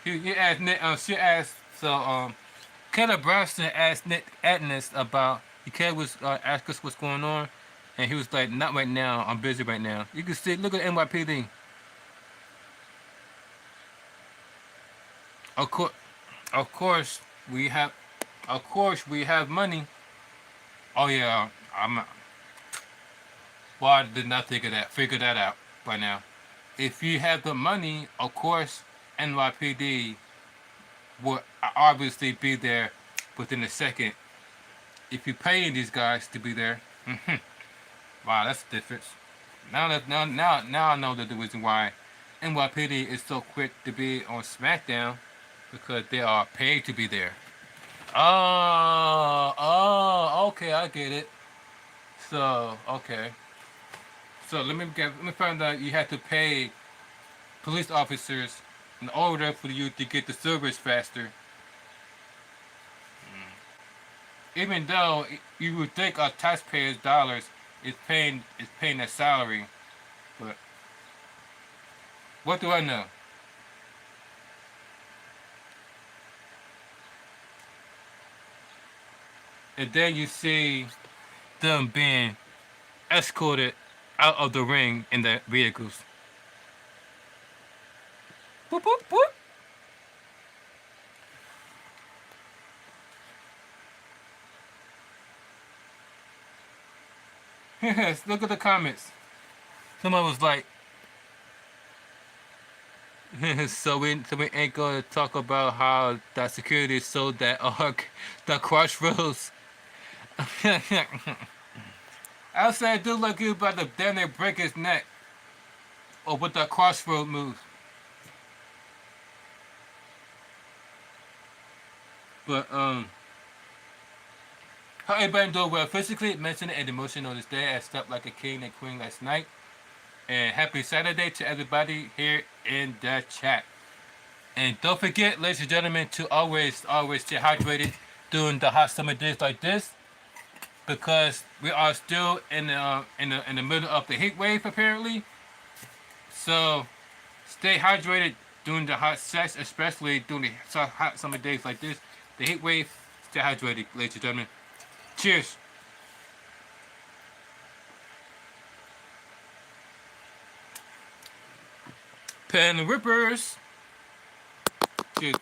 he asked Nick, she asked, so Killer Braxton asked Nick Atlas about, he was asked us what's going on, and he was like, not right now, I'm busy right now. You can see, look at NYPD. Of course, of course, we have, of course, we have money. Oh yeah, why did not figure that out by now? If you have the money, of course, NYPD will obviously be there within a second. If you're paying these guys to be there, wow, that's the difference. Now I know the reason why NYPD is so quick to be on SmackDown, because they are paid to be there. Okay, I get it. So, okay. So let me find out you have to pay police officers in order for you to get the service faster. Even though you would think our taxpayers' dollars is paying their salary, but what do I know? And then you see them being escorted out of the ring in their vehicles. Boop, boop, boop. Yes, look at the comments. Someone was like, so we ain't gonna talk about how that security sold that the crossroads. Outside dude like you about to damn near break his neck, or with that crossroad move. But how everybody doing well physically, mentally, and emotionally this day? I slept like a king and queen last night. And happy Saturday to everybody here in the chat. And don't forget, ladies and gentlemen, to always stay hydrated during the hot summer days like this, because we are still in the middle of the heat wave apparently. So stay hydrated during the hot sex, especially during the hot summer days like this. The heat wave. Stay hydrated, ladies and gentlemen. Cheers. Pen rippers. Cheers.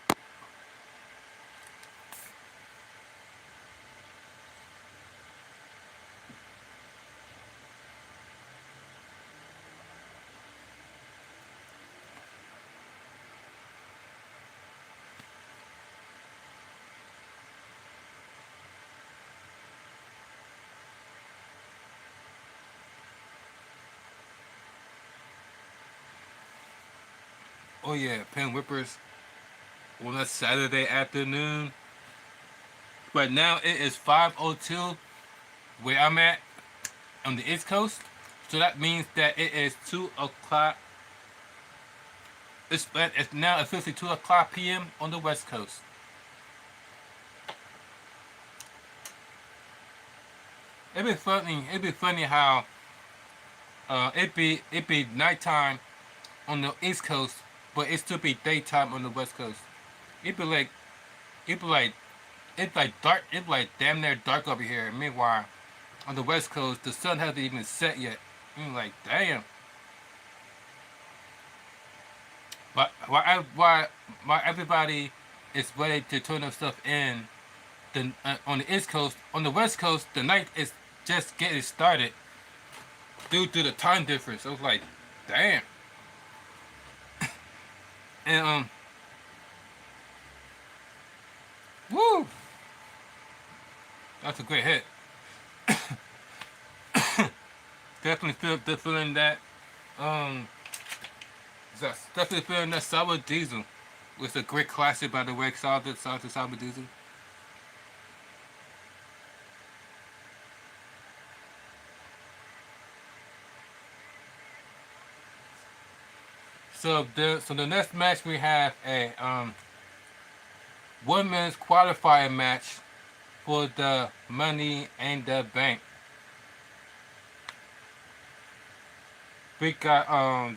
Oh yeah, pen whippers on a Saturday afternoon. Right now it is 5:02 where I'm at on the East Coast. So that means that it is 2 o'clock. It's now officially 2 o'clock p.m. on the West Coast. It'd be funny how it'd be nighttime on the East Coast, but it still be daytime on the West Coast. It'd be like it's like dark. It's like damn near dark over here. Meanwhile, on the West Coast, the sun hasn't even set yet. I'm like, damn. Why everybody is ready to turn their stuff in on the East Coast. On the West Coast, the night is just getting started due to the time difference. I was like, damn. And woo, that's a great hit. Definitely feeling that. Um, definitely feeling that Sour Diesel. It's a great classic, by the way. Sour Diesel. So the next match we have a women's qualifier match for the Money in the Bank. We got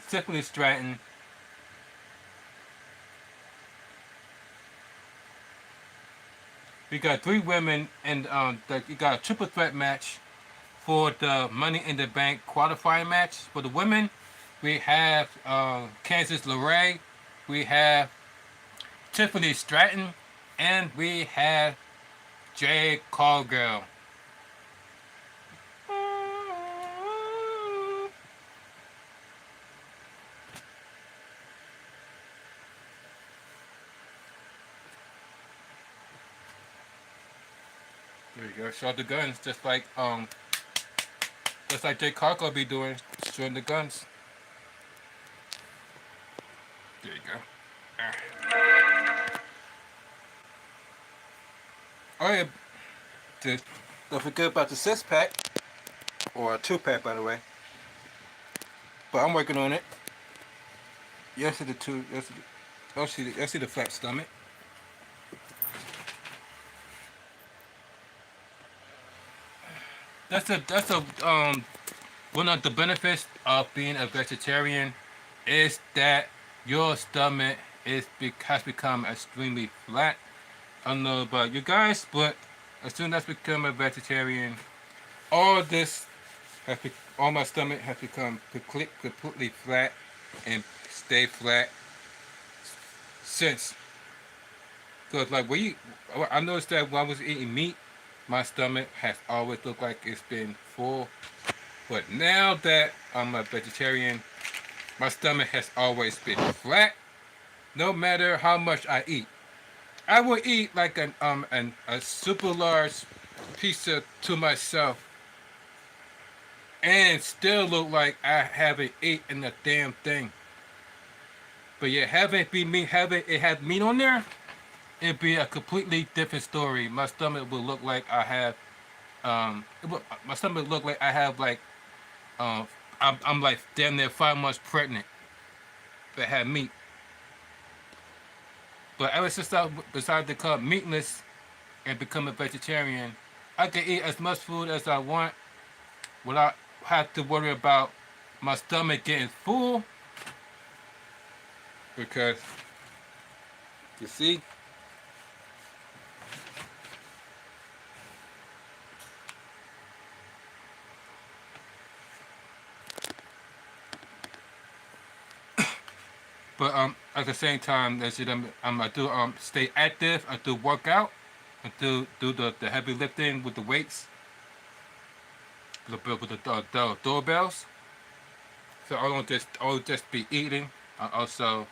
Tiffany Stratton. We got three women, and you got a triple threat match for the Money in the Bank qualifying match. For the women, we have Kansas LeRae, we have Tiffany Stratton, and we have Jade Cargill. There you go. Show the guns, just like Jade Cargill be doing, showing the guns. There you go. Oh yeah, don't forget about the 6-pack, or a 2-pack, by the way. But I'm working on it. Yes to the two. Yes to the. I see the flat stomach. That's one of the benefits of being a vegetarian is that your stomach has become extremely flat. I don't know about you guys, but as soon as I become a vegetarian, all this all my stomach has become completely flat and stay flat since. Cause like I noticed that when I was eating meat, my stomach has always looked like it's been full. But now that I'm a vegetarian, my stomach has always been flat, no matter how much I eat. I will eat like a super large pizza to myself and still look like I haven't eaten a damn thing. But yeah, having it have meat on there, it'd be a completely different story. My stomach would look like I have my stomach would look like I have like um I'm like damn near 5 months pregnant that had meat. But ever since I decided to cut meatless and become a vegetarian, I can eat as much food as I want without have to worry about my stomach getting full because you see. But at the same time, I do stay active. I do work out. I do the heavy lifting with the weights, with the doorbells. So I don't just be eating. I also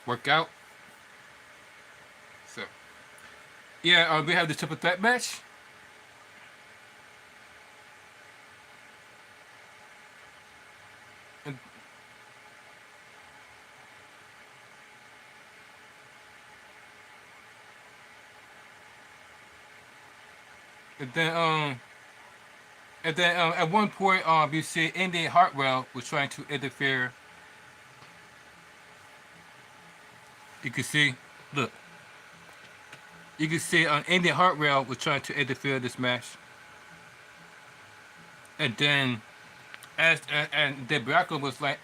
work out. So yeah, we have the triple threat match. And, and then at one point you see Indian Hartwell was trying to interfere. You can see, look, you can see Indian Hartwell was trying to interfere in this match. And then and then Braco was like,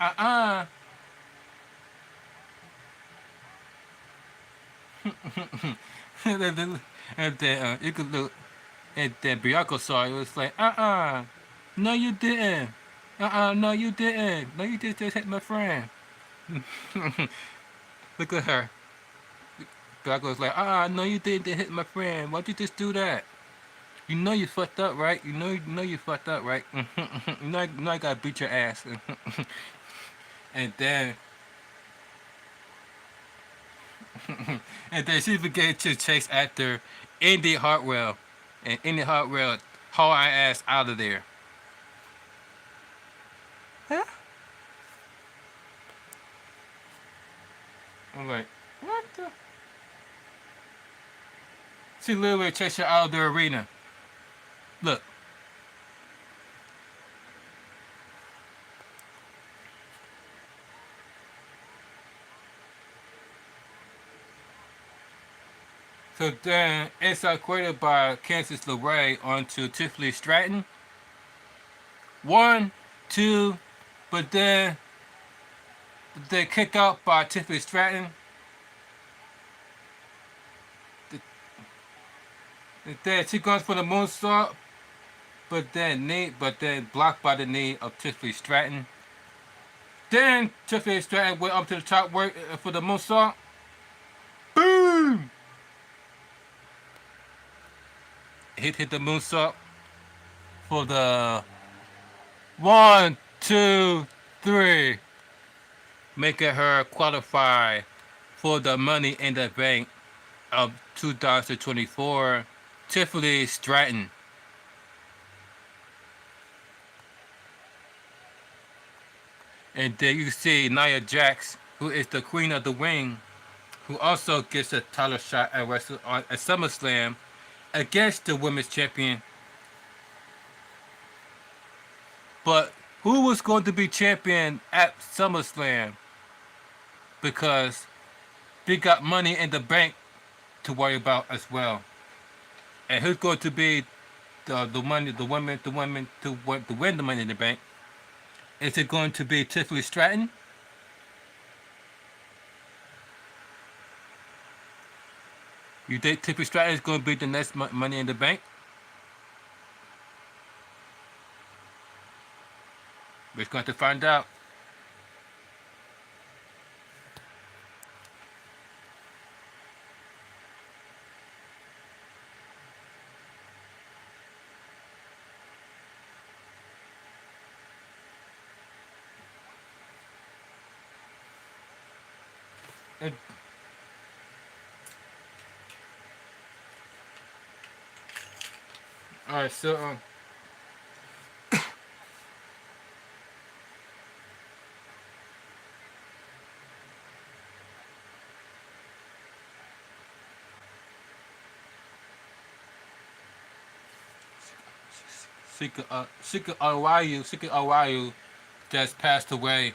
And then you could look, and then Bianca saw it. It was like, no you didn't. No you didn't. No you just hit my friend. Look at her. Bianca was like, no you didn't hit my friend. Why'd you just do that? You know you fucked up, right? You know you fucked up, right? You know I gotta beat your ass. And then and then she began to chase after Indy Hartwell. And Indy Hartwell haul our ass out of there. Huh? I'm like, what the? She literally chased her out of the arena. Look. So then inside created by Kansas LeRae onto Tiffany Stratton. One, two, but then they kick out by Tiffany Stratton. Then she goes for the moonsault, but then blocked by the knee of Tiffany Stratton. Then Tiffany Stratton went up to the top work for the moonsault. Boom! Hit the moonsault for the 1, 2, 3, making her qualify for the Money in the Bank of 2024. Tiffany Stratton. And then you see Nia Jax, who is the Queen of the Ring, who also gets a title shot at SummerSlam against the Women's Champion. But who was going to be champion at SummerSlam? Because they got Money in the Bank to worry about as well. And who's going to be the women to win the Money in the Bank? Is it going to be Tiffany Stratton? You think Tiffany Stratton is going to be the next Money in the Bank? We're going to find out. And all right, so Sika Awayu just passed away,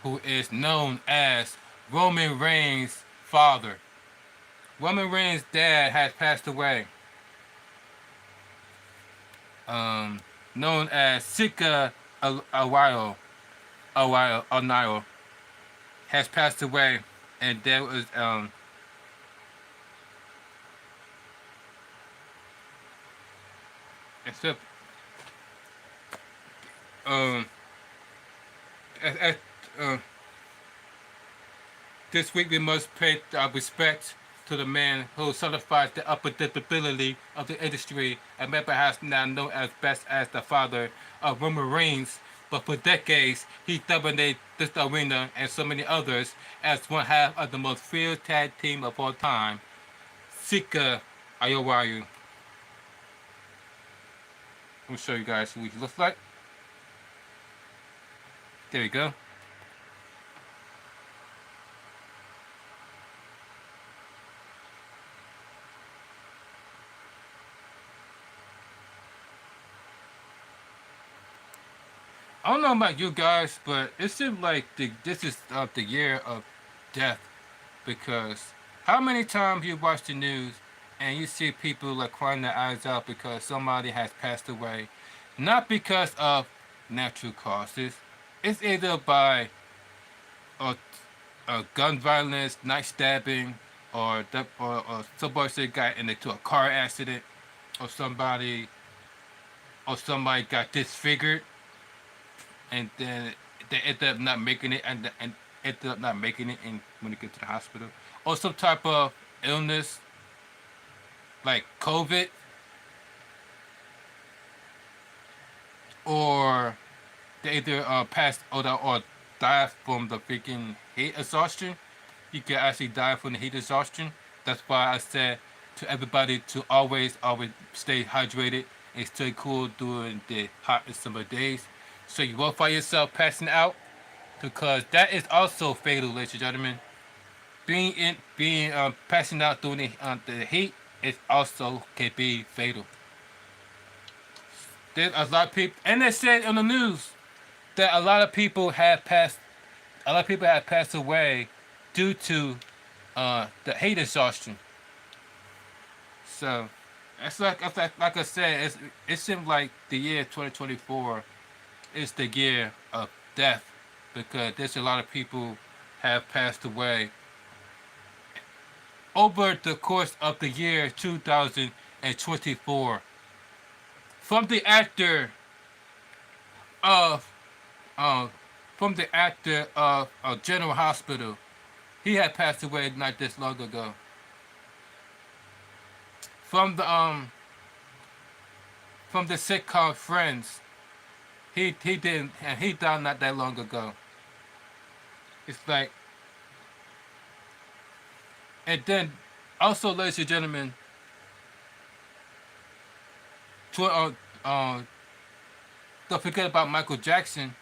who is known as Roman Reigns' father. Roman Reigns' dad has passed away. Known as Sika Awayo, Onayo, has passed away, and there was except um at, this week we must pay our respect to the man who certified the unpredictability of the industry and may perhaps now known as best as the father of Roman Reigns, but for decades he dominated this arena and so many others as one half of the most feared tag team of all time, Sika Ayowayu. Let me show you guys who he looks like. There we go. I don't know about you guys, but it seems like this is the year of death, because how many times you watch the news and you see people like crying their eyes out because somebody has passed away, not because of natural causes. It's either by gun violence, knife stabbing, or somebody say got into a car accident, or somebody got disfigured, and then they ended up not making it, and ended up not making it in when they get to the hospital, or some type of illness like COVID, or they either passed or died from the freaking heat exhaustion. You can actually die from the heat exhaustion. That's why I said to everybody to always stay hydrated and stay cool during the hot summer days. So you won't find yourself passing out, because that is also fatal, ladies and gentlemen. Being passing out during the heat is also can be fatal. There's a lot of people, and they said on the news that a lot of people have passed away due to the heat exhaustion. So it's like I said, it seems like the year 2024 is the year of death, because there's a lot of people have passed away over the course of the year 2024. From the actor of uh, from the actor of General Hospital, he had passed away not this long ago. From the sitcom Friends, he didn't, and he died not that long ago. It's like, and then also, ladies and gentlemen, to, don't forget about Michael Jackson.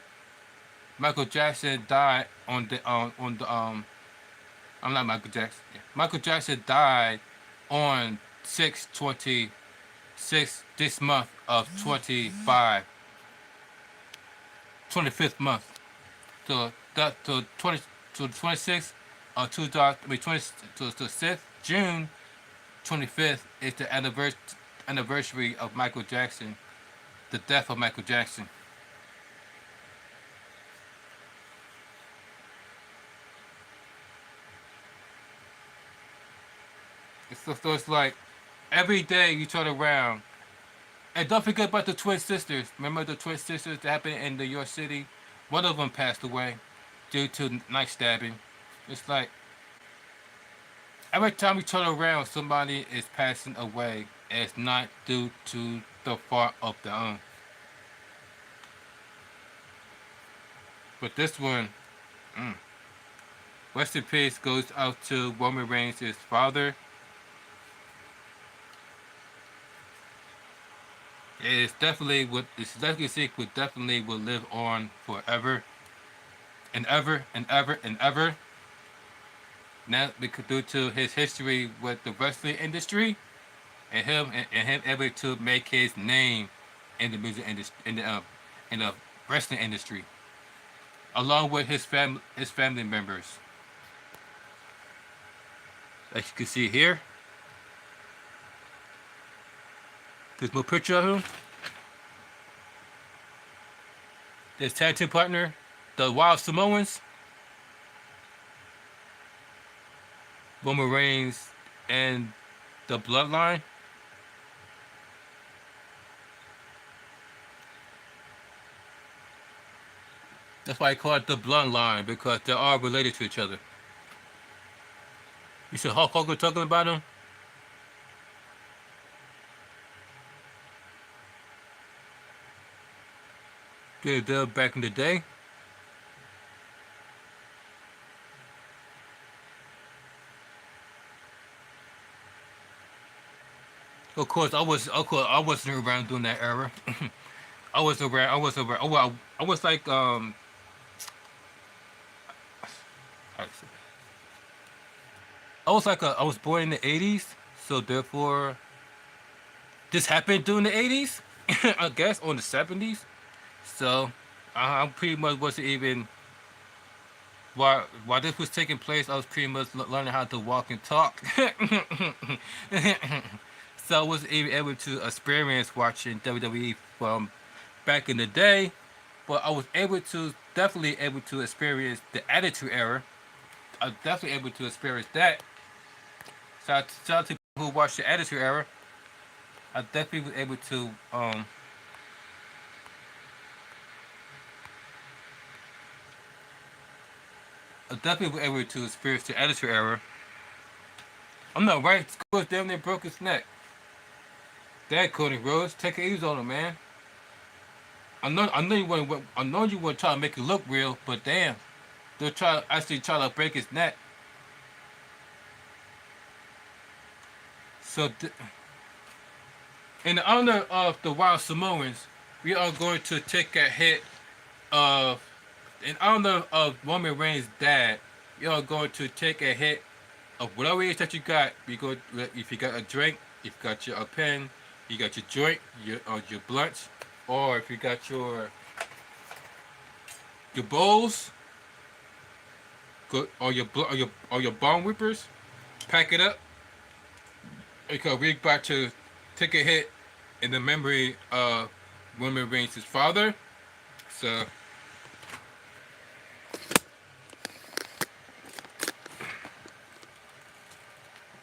Michael Jackson died on the I'm not Michael Jackson. Michael Jackson died on 6/26 this month of 25th month. So that to 20 to 26th of 2000, I mean 20 to 6th June 25th is the anniversary of Michael Jackson, the death of Michael Jackson. So it's like every day you turn around. And don't forget about the twin sisters. Remember the twin sisters that happened in New York City? One of them passed away due to knife stabbing. It's like every time you turn around, somebody is passing away. And it's not due to the fault of their own. But this one, mm, rest in peace goes out to Roman Reigns' father. It's legacy would definitely will live on forever and ever and ever and ever. Now, because due to his history with the wrestling industry, and him able to make his name in the music industry, in the wrestling industry, along with his family members. As you can see here, there's more picture of him. His tag team partner, the Wild Samoans, Roman Reigns, and the Bloodline. That's why I call it the Bloodline, because they are related to each other. You see Hulk Hogan talking about him? Good deal back in the day. Of course, I wasn't around during that era. I was like I was born in the '80s, so therefore this happened during the '80s. I guess on the '70s. So I pretty much wasn't even while this was taking place. I was pretty much learning how to walk and talk. So I wasn't even able to experience watching WWE from back in the day, but I was definitely able to experience the Attitude Era. I was definitely able to experience that, Shout out to people who watched the Attitude Era. I definitely was able to I definitely was able to experience the Attitude Era. I'm not right. School damn near broke his neck. Dad, Cody Rhodes, take it easy on him, man. I know you want to try to make it look real, but damn, they'll try to break his neck. So, in honor of the Wild Samoans, we are going to take a hit of, in honor of Roman Reigns' dad. We are going to take a hit of whatever it is that you got. If you got a drink, if you got a pen, you got your joint, your blunts, or if you got your bowls, or your bone whippers, pack it up because we're about to take a hit in the memory of Roman Reigns' father. So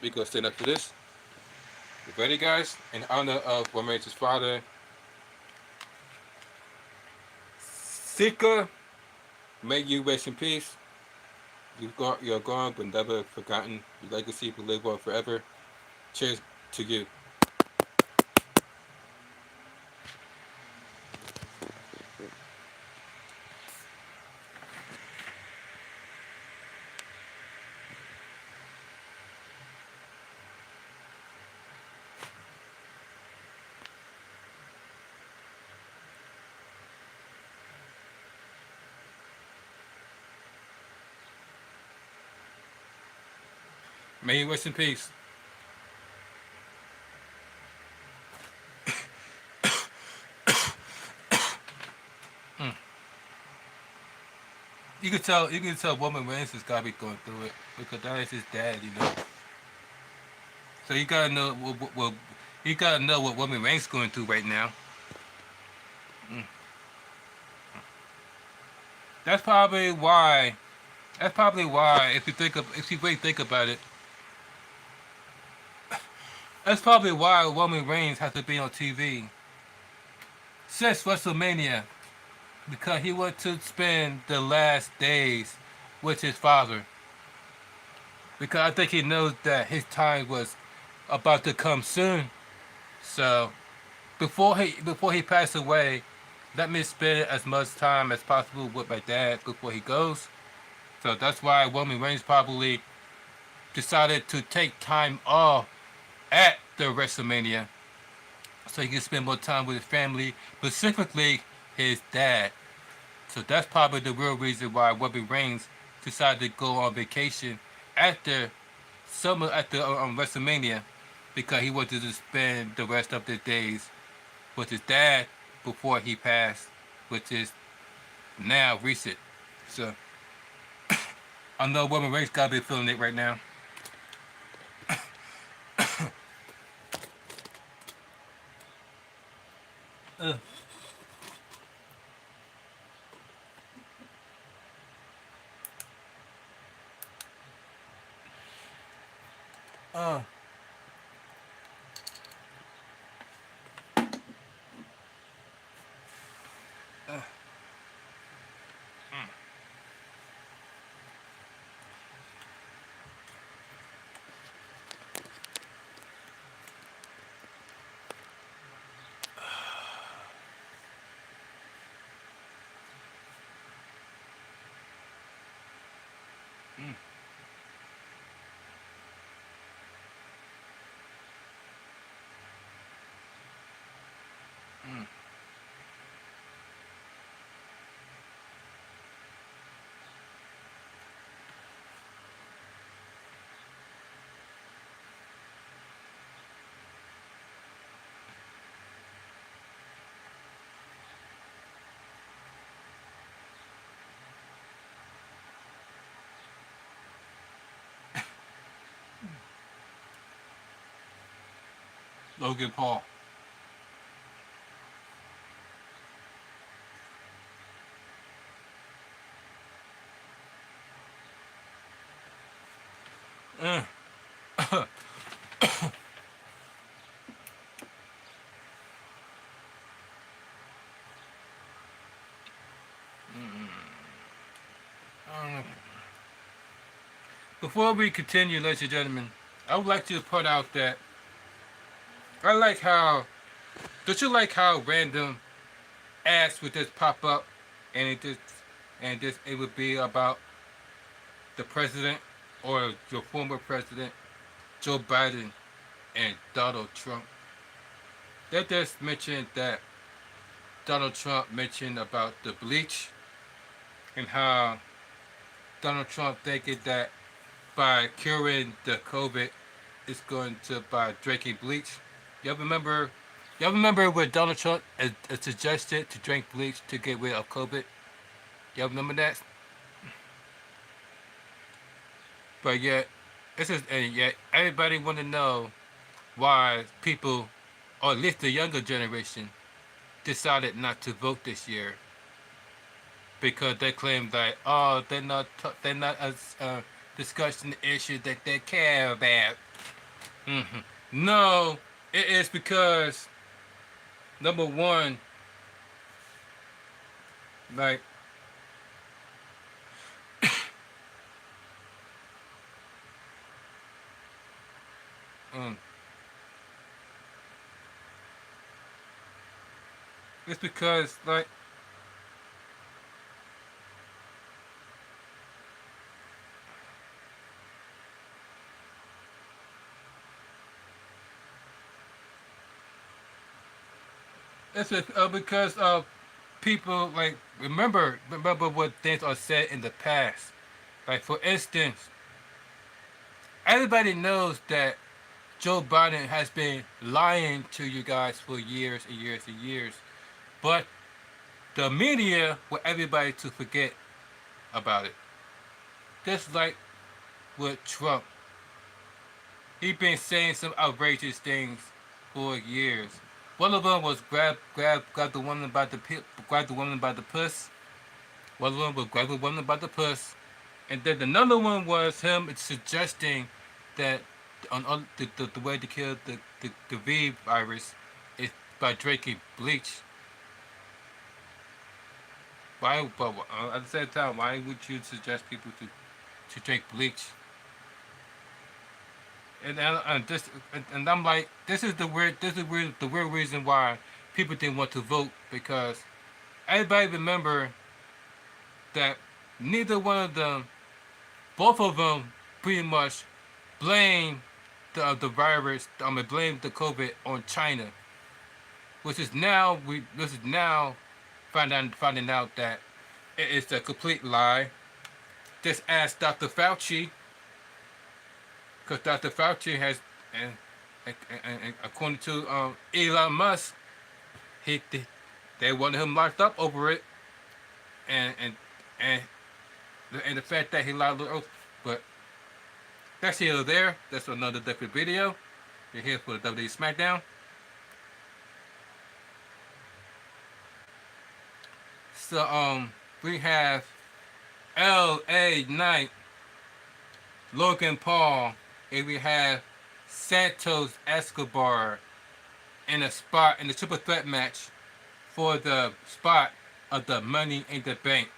we gonna stand up for this. You ready, guys? In honor of Roman Reigns' father, Sika, may you rest in peace. You're gone but never forgotten. Your legacy will live on forever. Cheers to you. May you rest in peace. You can tell Roman Reigns has gotta be going through it because that is his dad, you know. So you gotta know you gotta know what Roman Reigns going through right now. Mm. That's probably why. That's probably why, if you really think about it, that's probably why Roman Reigns has to be on TV since WrestleMania, because he wanted to spend the last days with his father. Because I think he knows that his time was about to come soon. So before he passed away, let me spend as much time as possible with my dad before he goes. So that's why Roman Reigns probably decided to take time off at the WrestleMania so he can spend more time with his family, specifically his dad. So that's probably the real reason why Roman Reigns decided to go on vacation after WrestleMania, because he wanted to spend the rest of the days with his dad before he passed, which is now recent. So I know Roman Reigns gotta be feeling it right now. Uh, uh, uh, mm, mm, Logan Paul. Uh, Um, Before we continue, ladies and gentlemen, I would like to point out that I like how. Don't you like how random ads would just pop up, and it would be about the president or your former president, Joe Biden and Donald Trump. They just mentioned that Donald Trump mentioned about the bleach and how Donald Trump thinking that by curing the COVID, it's going to by drinking bleach. Y'all remember? Y'all remember when Donald Trump suggested to drink bleach to get rid of COVID? Y'all remember that? But yet, and yet everybody want to know why people, or at least the younger generation, decided not to vote this year because they claim that they're not discussing the issue that they care about. Hmm. No, it is because number one, like um, it's because like because people like remember what things are said in the past. Like for instance, everybody knows that Joe Biden has been lying to you guys for years and years and years, but the media want everybody to forget about it. Just like with Trump, he been saying some outrageous things for years. One of them was grab the woman by the grab the woman by the puss. One of them was grab the woman by the puss, and then another one was him suggesting that the way to kill the V virus is by drinking bleach. Why? But at the same time, why would you suggest people to drink bleach? And I'm like, the weird reason why people didn't want to vote because everybody remember that neither one of them, both of them, pretty much blame the virus. I mean, blame the COVID on China, which is now finding out that it is a complete lie. Just ask Dr. Fauci, because Dr. Fauci has, and according to Elon Musk, he they wanted him locked up over it, and and and and the fact that he lied to oath. But that's here or there. That's another different video. You're here for the WWE SmackDown. So we have L.A. Knight, Logan Paul, and we have Santos Escobar in a spot in the triple threat match for the spot of the Money in the Bank.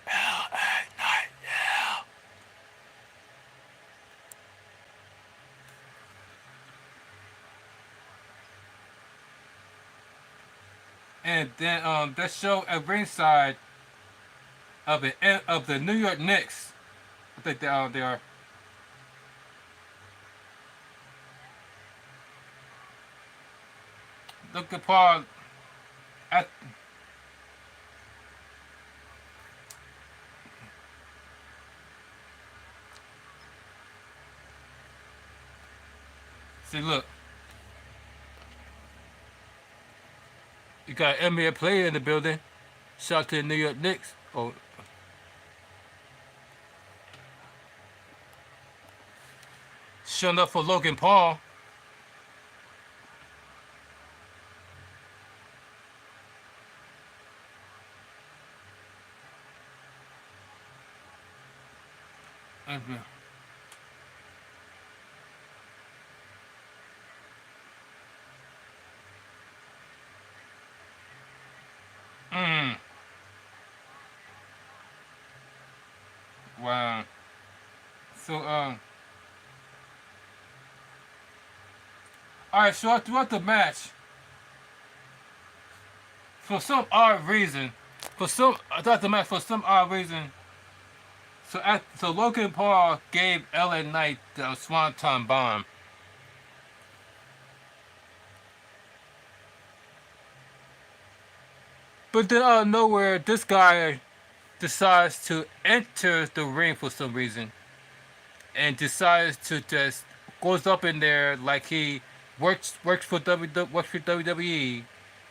L.A. Knight, yeah. And then that show at ringside of the New York Knicks. I think they are. Look at Paul. At, see, look. You got an NBA player in the building. Shout out to the New York Knicks. Oh, showing up for Logan Paul. So all right. So throughout the match, for some odd reason, for some odd reason, so Logan Paul gave LA Knight the Swanton Bomb. But then out of nowhere, this guy decides to enter the ring for some reason and decides to just goes up in there like he works for WWE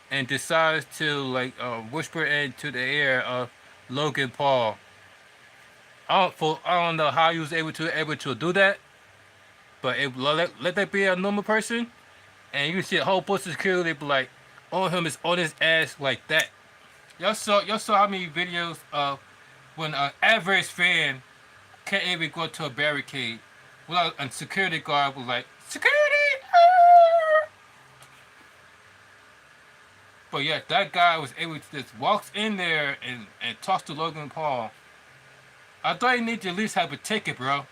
and decides to like whisper into the ear of Logan Paul. I don't know how he was able to do that, but let that be a normal person, and you see a whole bunch of security be like on him is on his ass like that. Y'all saw how many videos of when an average fan can't even go to a barricade without a security guard was like security. But yeah, that guy was able to just walks in there and talks to Logan Paul. I thought you need to at least have a ticket, bro.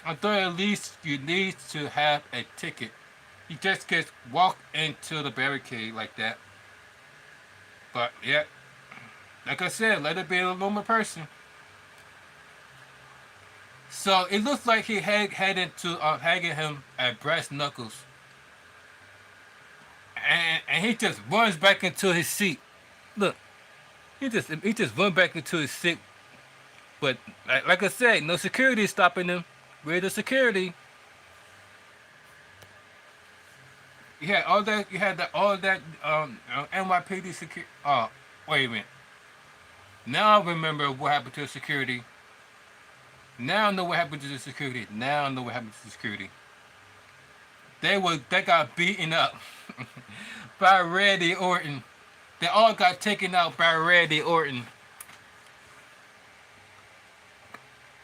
I thought at least you need to have a ticket. He just gets walked into the barricade like that. But yeah, like I said, let it be a normal person. So it looks like he had into hanging him at brass knuckles, and he just runs back into his seat. Look, he just run back into his seat. But like I said, no security stopping him. Where the security? You had all that NYPD security. Oh, wait a minute. Now I remember what happened to the security. Now I know what happened to the security. Now I know what happened to the security. They got beaten up by Randy Orton. They all got taken out by Randy Orton.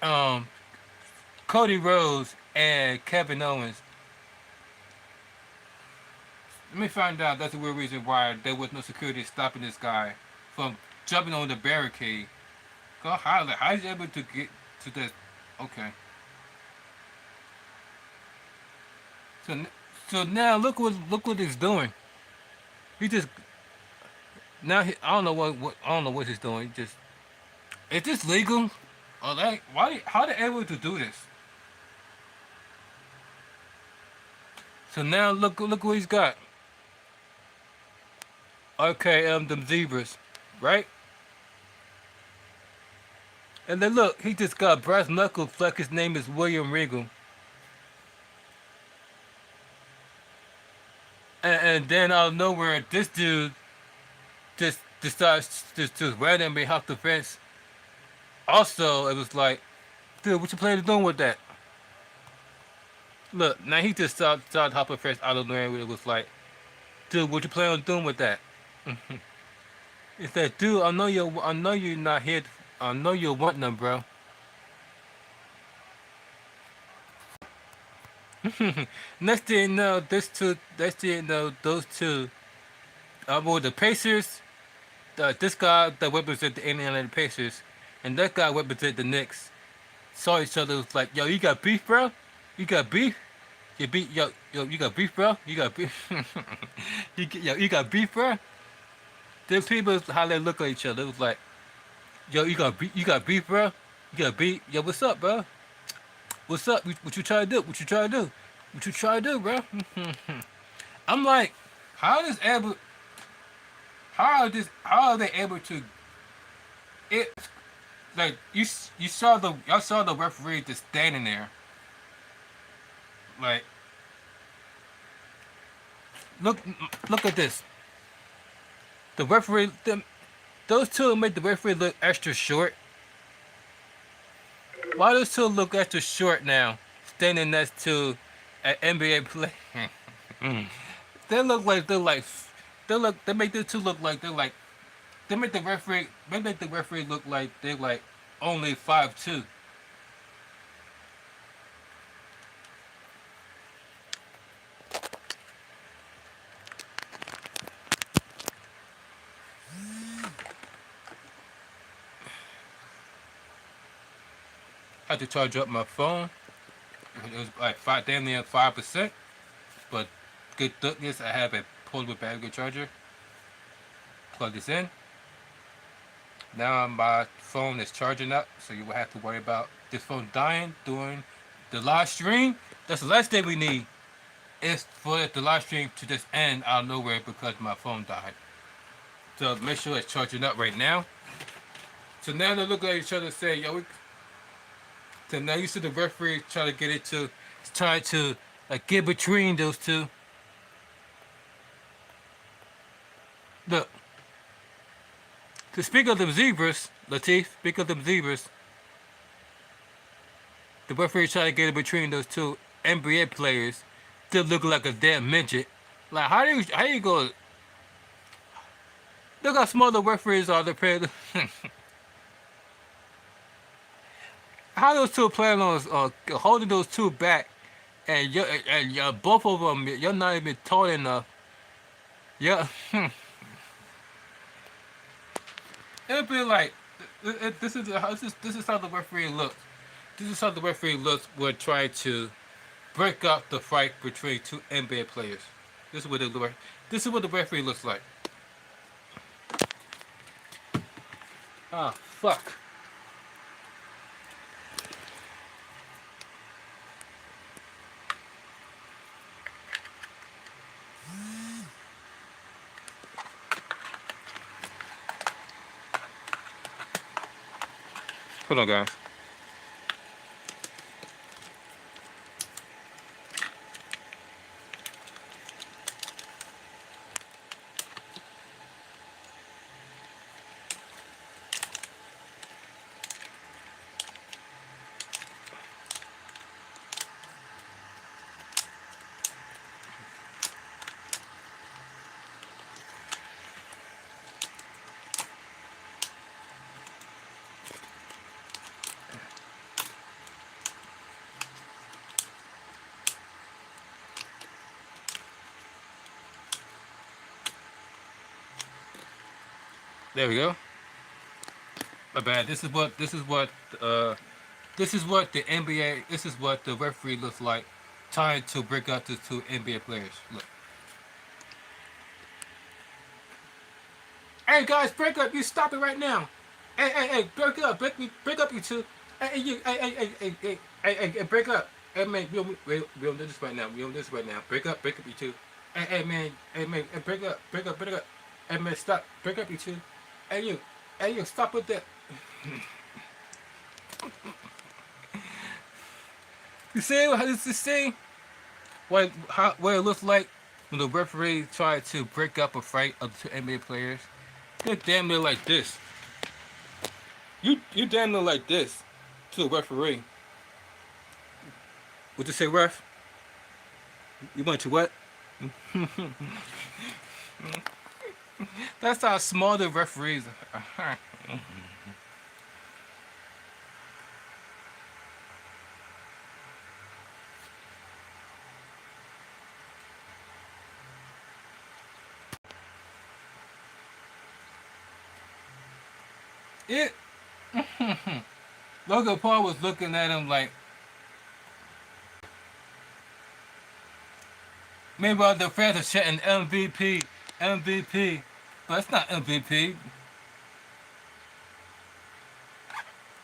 Um, Cody Rhodes and Kevin Owens. Let me find out. That's the real reason why there was no security stopping this guy from jumping on the barricade. Go how is he able to get to this? Okay. So so now look what he's doing. He just I don't know I don't know what he's doing. He just is this legal? Or like why how they able to do this? So now look what he's got. Okay, them zebras, right? And then look, he just got brass knuckles like his name is William Regal. And then out of nowhere, this dude just decides to randomly hop the fence. Also, it was like, dude, what you planning on doing with that? Look, now he just started hopping the fence out of nowhere. It was like, dude, what you planning on doing with that? It's like, dude, I know you're not here. I know you're wanting them, bro. Next thing you know, those two, were the Pacers. This guy that represent the Indiana Pacers, and that guy represent the Knicks. Saw each other was like, yo, you got beef, bro? You got beef? You got beef, bro? You got beef? You got beef, bro? Them people, how they look at each other, it was like, yo, you got beef, bro? You got beef? Yo, what's up, bro? What's up? What you try to do? What you try to do? What you try to do, bro? I'm like, how is able? How are they able to? It like y'all saw the referee just standing there. Like, look look at this. The referee, those two make the referee look extra short. Why those two look extra short now? Standing next to an NBA player. They look like they make the two look like they make the referee look like they're like only 5'2". had to charge up my phone. It was like damn near 5%. But good goodness, I have a portable battery charger. Plug this in. Now my phone is charging up, so you will have to worry about this phone dying during the live stream. That's the last thing we need. Is for the live stream to just end out of nowhere because my phone died. So make sure it's charging up right now. So now they look at each other and say, yo, so now you see the referee trying to get it to, trying to like get between those two. Look. To speak of them zebras, Latif, speak of them zebras, the referee trying to get in between those two NBA players, still looking like a damn midget. Like how you go? Look how small the referees are. They're how those two playing on holding those two back, and you're both of them. You're not even tall enough. Yeah. It'll be like this is how the referee looks. This is how the referee looks when trying to break up the fight between two NBA players. This is what the referee looks like. Ah, fuck. Hold on, guys. There we go. My bad. This is what the NBA. This is what the referee looks like, trying to break up the two NBA players. Look. Hey guys, break up! You stop it right now! Hey, break up! Break up, you two! Hey, break up! Hey man, we don't do this right now. We don't do this right now. Break up, you two! Hey man, hey, break up! Hey man, stop! Break up, you two! Hey you, stop with that! You see how this is saying? What it looks like when the referee tried to break up a fight of the two NBA players? You're damn near like this. You damn near like this to a referee. What you say, ref? You want to what? That's how small the referees are. It. Logan Paul was looking at him like, meanwhile the fans are shouting MVP, but it's not MVP.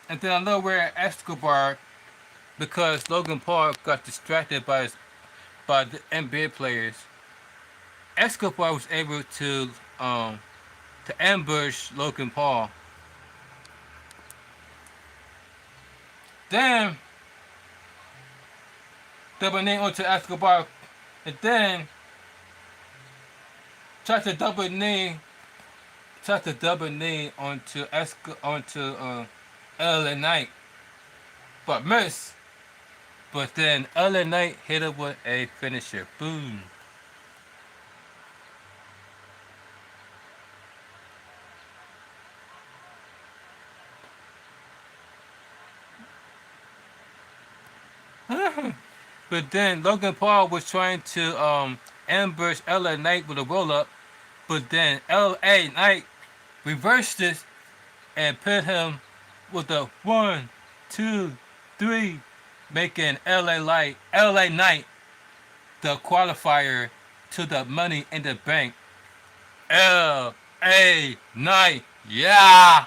And then I know where Escobar, because Logan Paul got distracted by the NBA players. Escobar was able to ambush Logan Paul. Then double knee onto Escobar, and then tried to double knee onto LA Knight, but missed. But then LA Knight hit him with a finisher. Boom. But then Logan Paul was trying to ambush LA Knight with a roll up, but then LA Knight reversed this and put him with a 1, 2, 3 making LA Knight the qualifier to the Money in the Bank. LA Knight, yeah.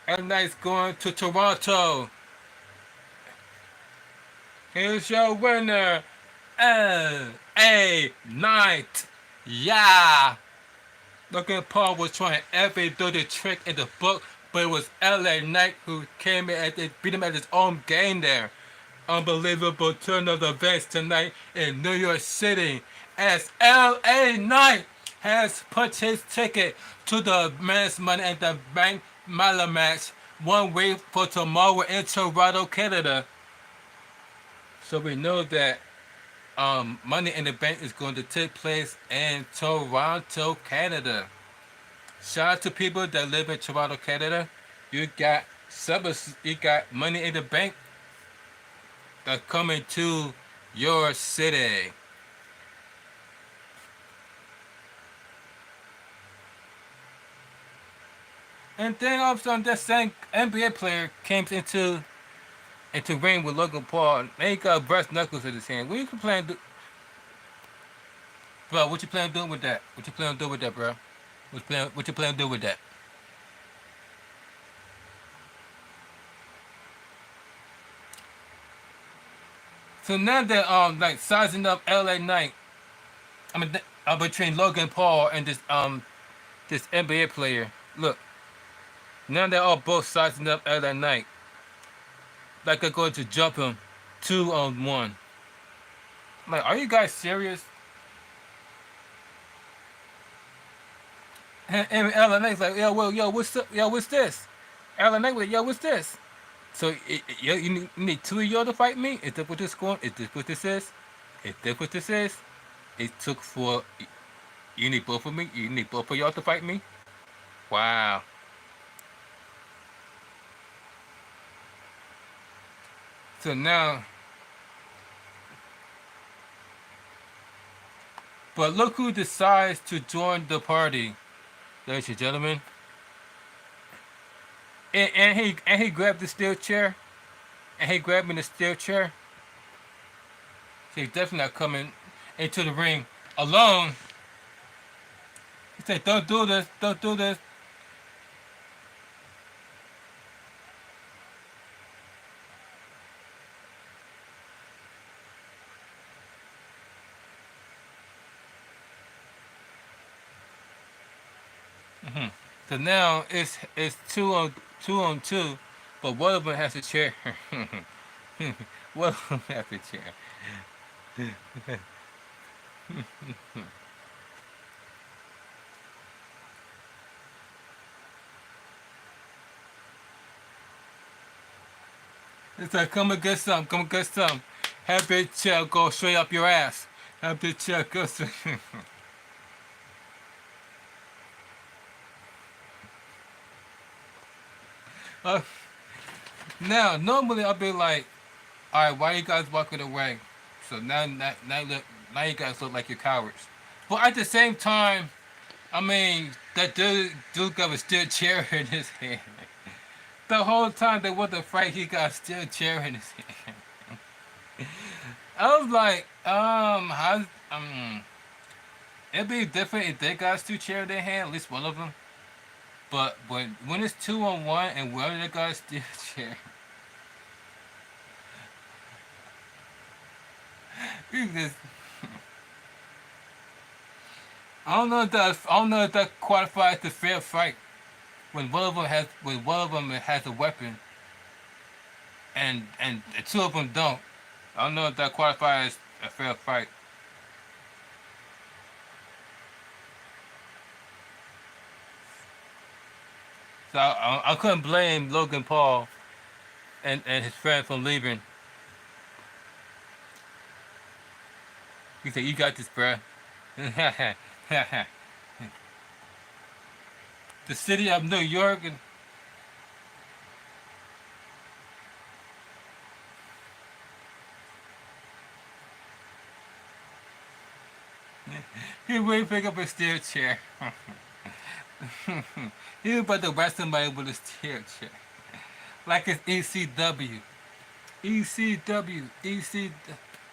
LA Knight's going to Toronto. Here's your winner, LA Knight, yeah. Logan Paul was trying every dirty trick in the book, but it was LA Knight who came in and beat him at his own game there. Unbelievable turn of events tonight in New York City as LA Knight has put his ticket to the men's Money in the Bank Mala match 1 week for tomorrow in Toronto, Canada. So we know that Money in the Bank is going to take place in Toronto, Canada. Shout out to people that live in Toronto, Canada. You got you got Money in the Bank that's coming to your city. And then all of a sudden, that same NBA player came into ring with Logan Paul. And he got brass knuckles in his hand. What you plan to do, bro? What you plan on doing with that? What you plan on doing with that, bro? What you plan on doing with that? So now they're like sizing up LA Knight. I mean, between Logan Paul and this NBA player. Look, now they're all both sizing up LA Knight. Like they're going to jump him 2-on-1. Like, are you guys serious? And LA Knight's like, yo, well, what's this? LA Knight was like, yo, what's this? So you need 2 of y'all to fight me? Is that what this going? Is this what this is? Is that what this is? It took for you need both of me. You need both of y'all to fight me. Wow. So now, but look who decides to join the party, ladies and gentlemen. And he grabbed the steel chair, and he grabbed me the steel chair. So he's definitely not coming into the ring alone. He said, "Don't do this, don't do this." So now it's 2 on 2, but one of them has a chair. One of them has a chair. It's like, come and get some, come and get some. Have that chair go straight up your ass. Have that chair go straight. uh, Now, normally I'll be like, all right, why are you guys walking away? So now you guys look like you're cowards. But at the same time, I mean, that dude got a steel chair in his hand. The whole time they want to fight, he got a steel chair in his hand. I was like, how, it'd be different if they got a steel chair in their hand, at least one of them. But when it's 2-on-1 and one of them got a steel chair, you just, I don't know if that qualifies the fair fight when one of them has a weapon and the two of them don't. I don't know if that qualifies a fair fight. So I couldn't blame Logan Paul and his friend from leaving. He said, "You got this, bruh." The city of New York, and he really pick up a steel chair. He was about to whack somebody with his chair. Like it's ECW. ECW. EC.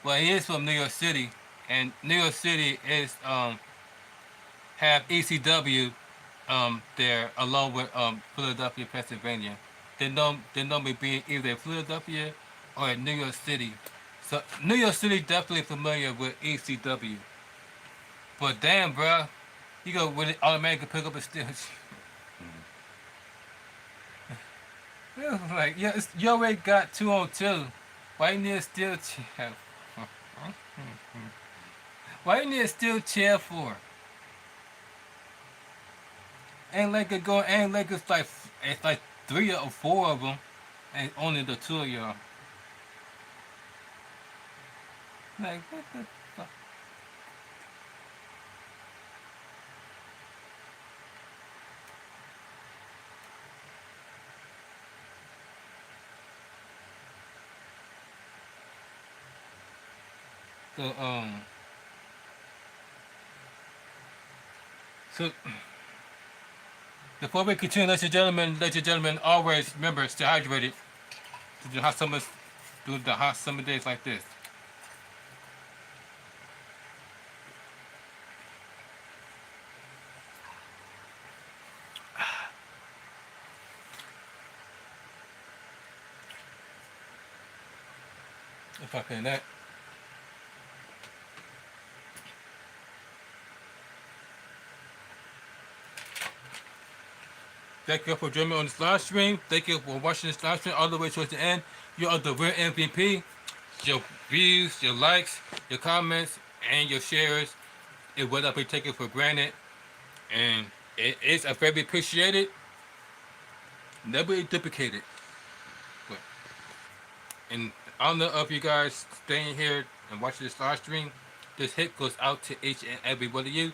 Well, he is from New York City. And New York City is have ECW there along with Philadelphia, Pennsylvania. They normally be either Philadelphia or New York City. So New York City definitely familiar with ECW. But damn, bro, you go really automatically pick up a steel. Like, yeah, you already got 2 on 2. Why you need a steel chair? Why you need a steel chair for? Ain't like it's like 3 or 4 of them, and only the 2 of y'all. Like what the fuck? So so before we continue, ladies and gentlemen, always remember stay hydrated. To do the hot summer days like this. If I can that. Thank you for joining me on this live stream. Thank you for watching this live stream all the way towards the end. You are the real MVP. Your views, your likes, your comments, and your shares is what I be taken for granted. And it is a very appreciated, never duplicated. But in honor of you guys staying here and watching this live stream, this hit goes out to each and every one of you.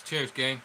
Cheers, gang.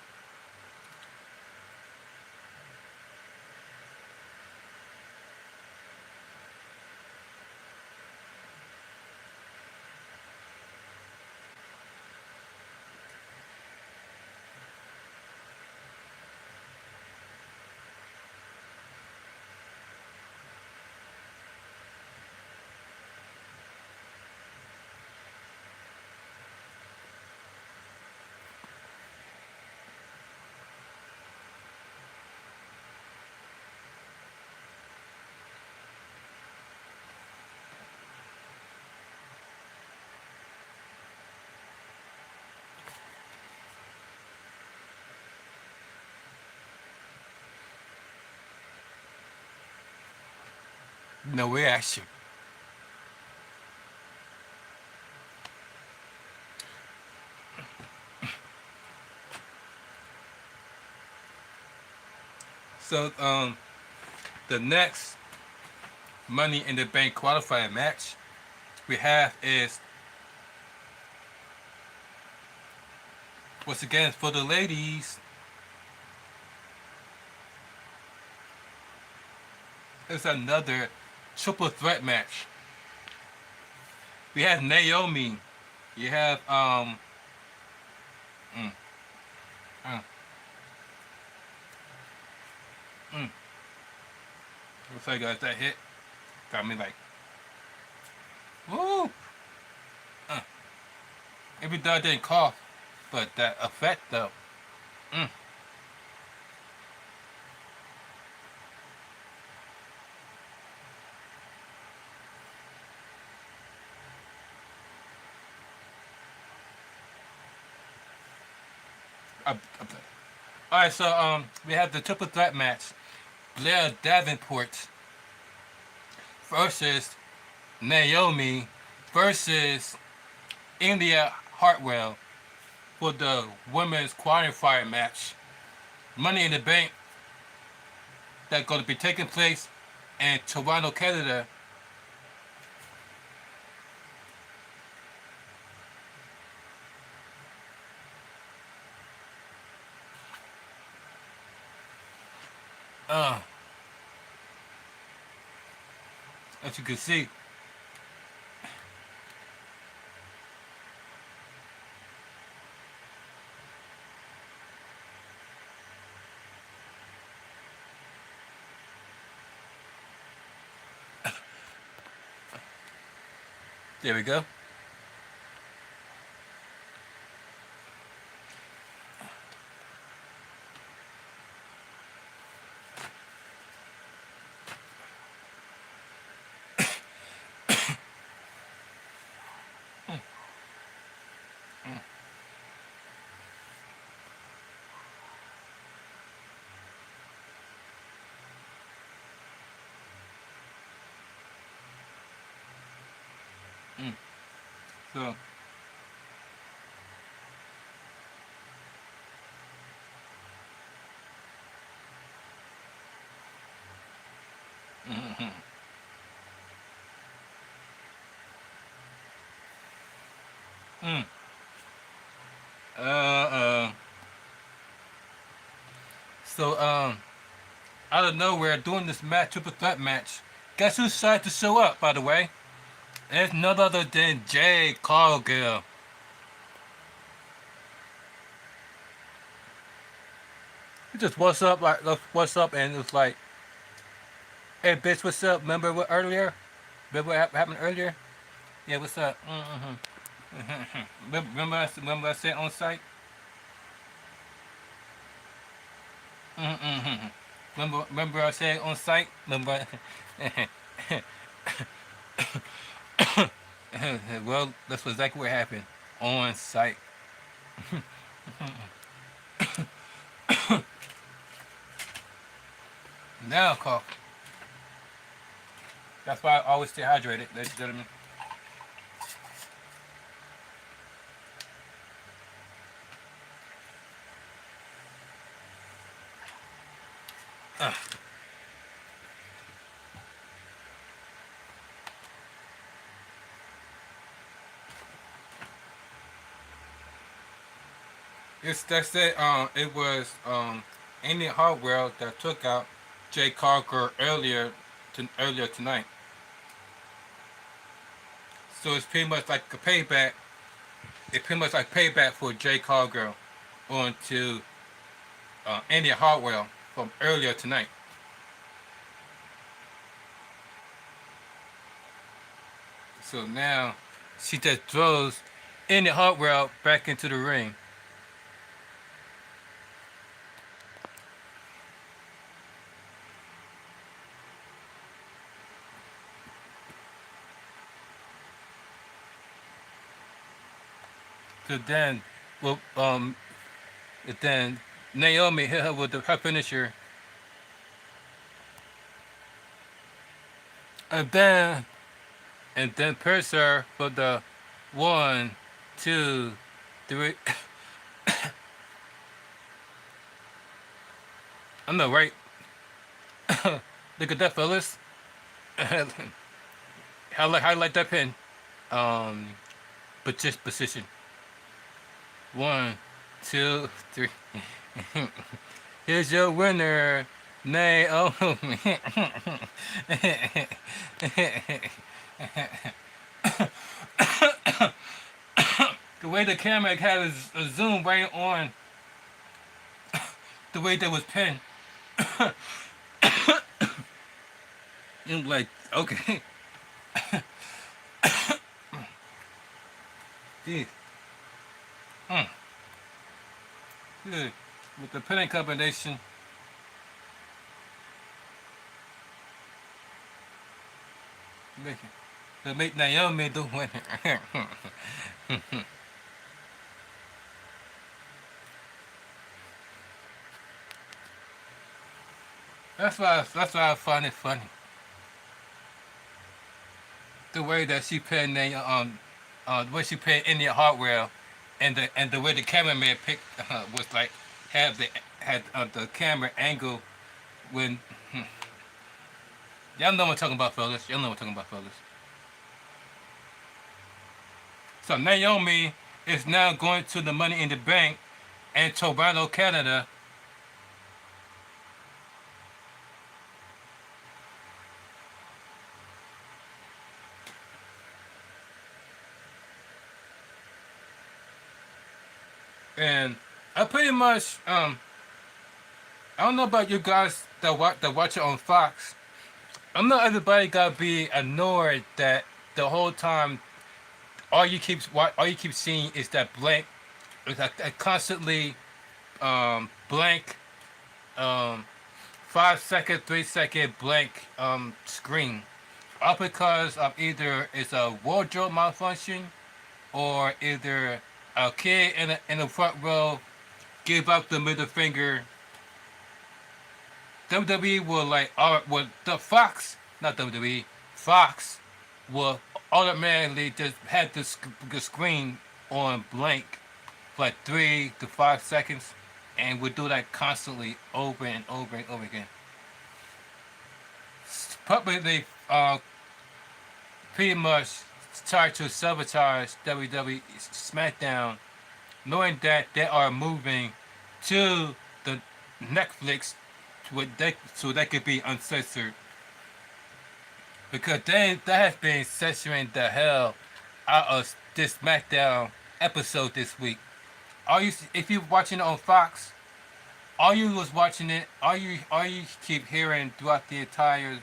No reaction. So the next Money in the Bank qualifier match we have is once again for the ladies. It's another triple threat match. We have Naomi. You have mm, uh, mm. Looks like guys that hit got me like woo. Uh. Every though I didn't cough, but that effect though. Mm. All right, so we have the triple threat match. Blair Davenport versus Naomi versus India Hartwell for the women's qualifier match. Money in the Bank that's going to be taking place in Toronto, Canada. Uh, as you can see, There we go. Mm. So, mm-hmm. Mm. Uh, uh, so, out of nowhere, doing this match, triple threat match, guess who decided to show up, by the way? It's none other than Jay Cargill. He just what's up, like, what's up, and it's like, hey, bitch, what's up? Remember what earlier? Remember what happened earlier? Yeah, what's up? Remember I said on site? Mm-hmm. Remember I said on site? Remember? Well, that's exactly what happened. On site. Now, cough. That's why I always stay hydrated, ladies and gentlemen. Uh, it's that's it. It was Amy Hartwell that took out Jay Carter earlier tonight. So it's pretty much like a payback. It's pretty much like payback for Jay Carter onto Andy Hartwell from earlier tonight. So now she just throws Andy Hartwell back into the ring. So then, well, then Naomi hit her with her finisher, and then press her for the 1, 2, 3. I know, right? Look at that, fellas. Highlight that pin. Um, but just position. 1, 2, 3. Here's your winner, Naomi. The way the camera had a zoom right on the way that was pinned. I'm like, okay. Jeez. Good. With the pinning combination. To make Naomi the winner. That's why I find it funny. The way that she pinned the way she pinned India Hartwell, and the way the cameraman picked was like had the camera angle when y'all know what I'm talking about, fellas. Y'all know what I'm talking about, fellas. So Naomi is now going to the Money in the Bank in Toronto, Canada. And I pretty much I don't know about you guys that watch it on Fox. I know everybody gotta be annoyed that the whole time all you keep seeing is that blank, it's a constantly blank, um, 5 second, 3 second blank screen, all because of either it's a wardrobe malfunction or either a kid in the front row give up the middle finger. WWE will like, well, the Fox, not WWE, Fox will automatically just have the screen on blank for like 3 to 5 seconds, and we do that constantly over and over and over again. Publicly, pretty much tried to sabotage WWE SmackDown, knowing that they are moving to the Netflix so they could be uncensored. Because that has been censoring the hell out of this SmackDown episode this week. If you're watching it on Fox, all you was watching it, all you keep hearing throughout the entire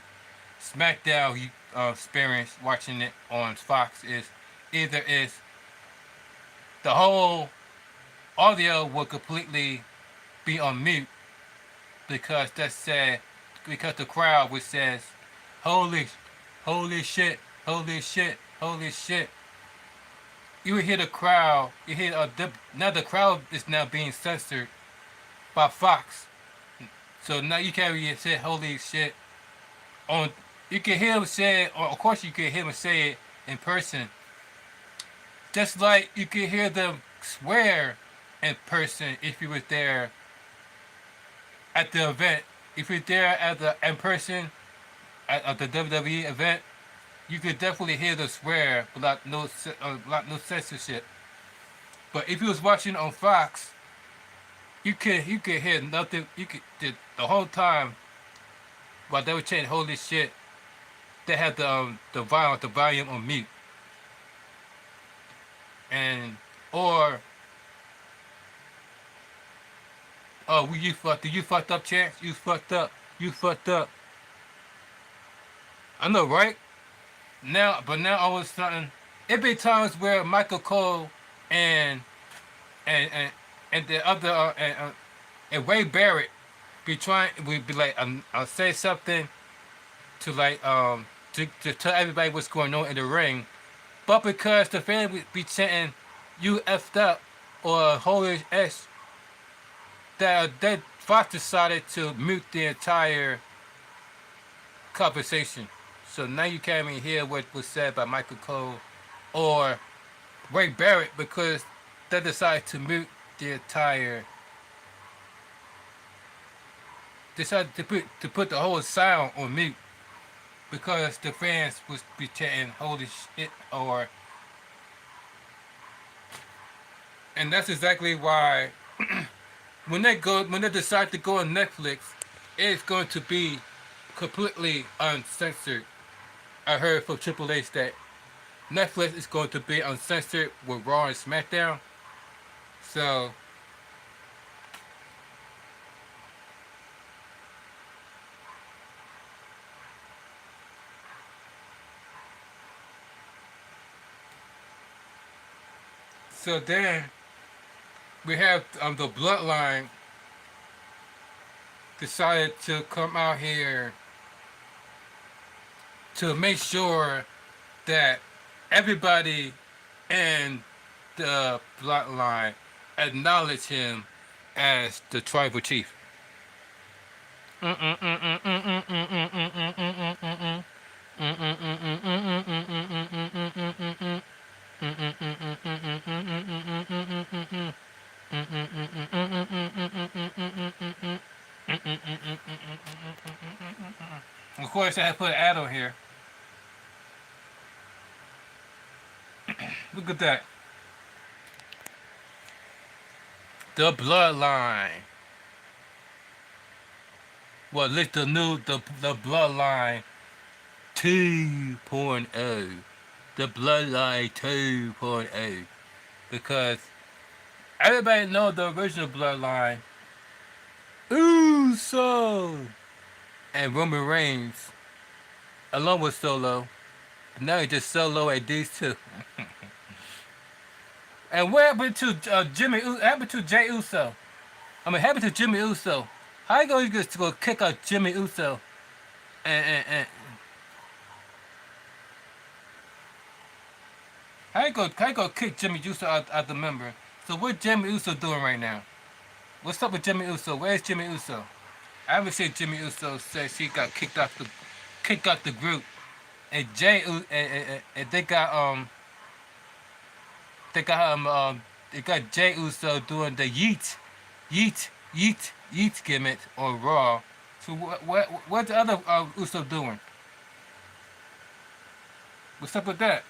SmackDown experience watching it on Fox is either is the whole audio will completely be on mute because because the crowd which says holy holy shit, holy shit, holy shit. You would hear the crowd, you hear now the crowd is now being censored by Fox. So now you can't really say holy shit on. You can hear him say it, or of course you can hear him say it in person. Just like you can hear them swear in person if you were there at the event. If you're there at the in person at the WWE event, you could definitely hear them swear without no censorship. But if you was watching on Fox, you could hear nothing. You could the whole time while they were chanting holy shit. They had the volume on mute, and or oh you fucked up, Chance, you fucked up, you fucked up. I know, right? Now all of a sudden, it be times where Michael Cole and and and, and the other and Ray Barrett we be like I'll say something to like to tell everybody what's going on in the ring, but because the fan would be chanting "you effed up" or "holy s," that Fox decided to mute the entire conversation. So now you can't even hear what was said by Michael Cole or Ray Barrett because they decided to mute the entire. Decided to put the whole sound on mute because the fans was be chanting "holy shit" or, and that's exactly why when they decide to go on Netflix, it's going to be completely uncensored. I heard from Triple H that Netflix is going to be uncensored with Raw and SmackDown. So then we have the Bloodline decided to come out here to make sure that everybody in the Bloodline acknowledge him as the tribal chief. Of course, I have put an ad on here. Look at that. The Bloodline. Well, look the Bloodline 2.0. The Bloodline 2.0. Because everybody knows the original Bloodline. Uso and Roman Reigns, along with Solo. Now it's just Solo and these two. And what happened to happened to Jay Uso? I mean, happened to Jimmy Uso? How you gonna just go kick out Jimmy Uso? And how you go kick Jimmy Uso out the member? So what Jimmy Uso doing right now? What's up with Jimmy Uso? Where's Jimmy Uso? I haven't seen Jimmy Uso say she got kicked out the group. And and they got they got Jay Uso doing the yeet, yeet gimmick on Raw. So what the other Uso doing? What's up with that?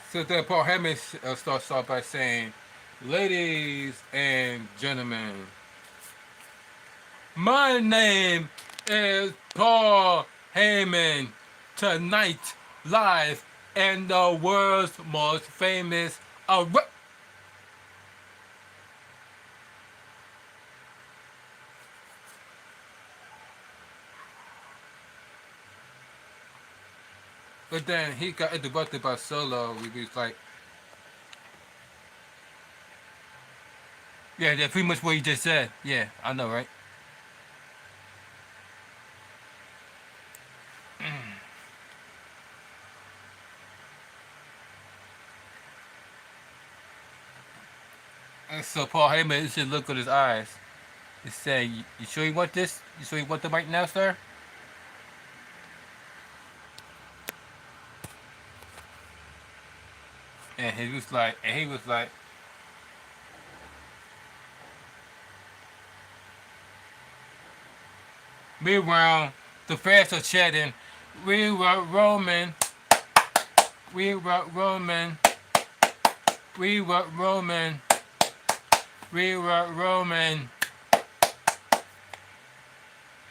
So then Paul Heyman starts off by saying, "Ladies and gentlemen, my name is Paul Heyman. Tonight, live, and the world's most famous." But then he got interrupted by Solo. He was like, "Yeah, that's pretty much what you just said." Yeah, I know, right? And so Paul Heyman, you should look at his eyes. He said, "You sure you want this? You sure you want them right now, sir?" And he was like, meanwhile, the fans are chatting, "We were Roman, we were Roman, we were Roman, we were Roman."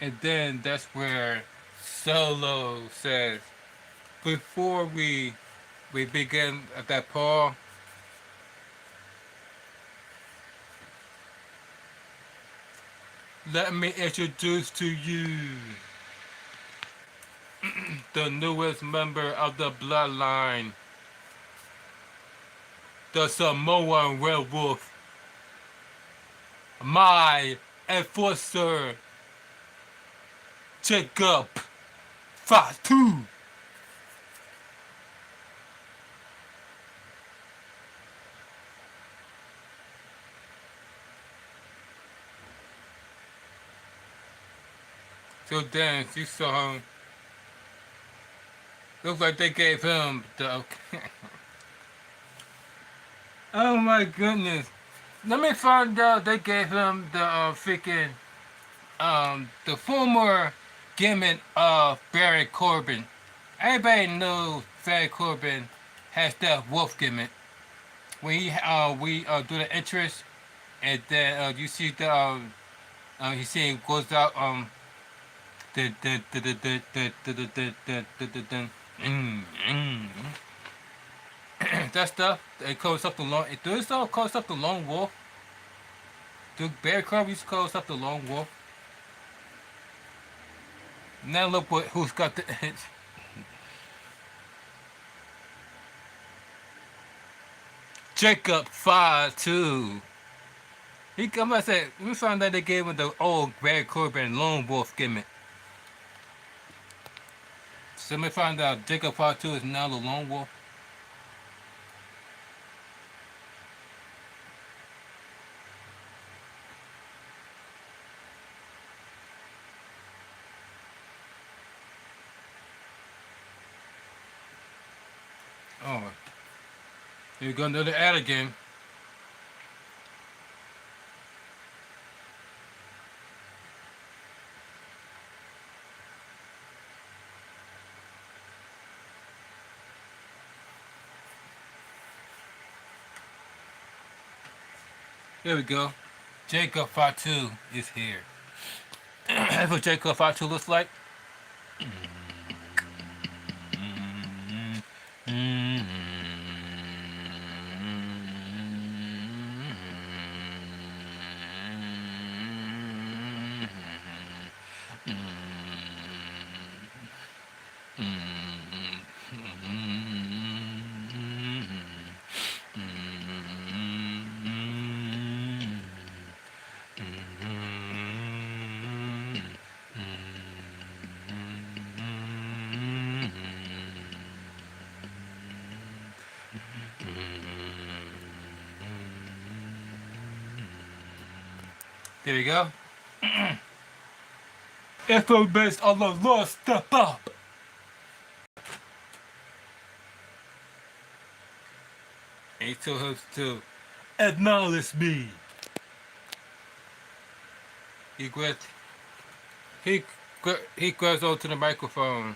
And then that's where Solo says, "Before we begin at that, Paul, let me introduce to you the newest member of the bloodline, the Samoan werewolf, my enforcer, Jacob Fatu." So then you saw him. Looks like they gave him the. Oh my goodness! Let me find out they gave him the freaking the former gimmick of Barry Corbin. Everybody knows Barry Corbin has that wolf gimmick. When we do the interest, and then you see the he see it goes out that stuff. It calls up the long. It does all calls up the lone wolf. Do Barry Corbin used to call up the lone wolf. Now look who's got the Jacob 5-2. He come and said we found out they gave him the old Barry Corbin lone wolf gimmick. So we found out Jacob 5-2 is now the lone wolf. Oh, here we go another ad again. Here we go. Jacob Fatu is here. That's what Jacob Fatu looks like. There we go. If the best of the Lord step up. And he told him to acknowledge me. He grabs, he, he grabs onto the microphone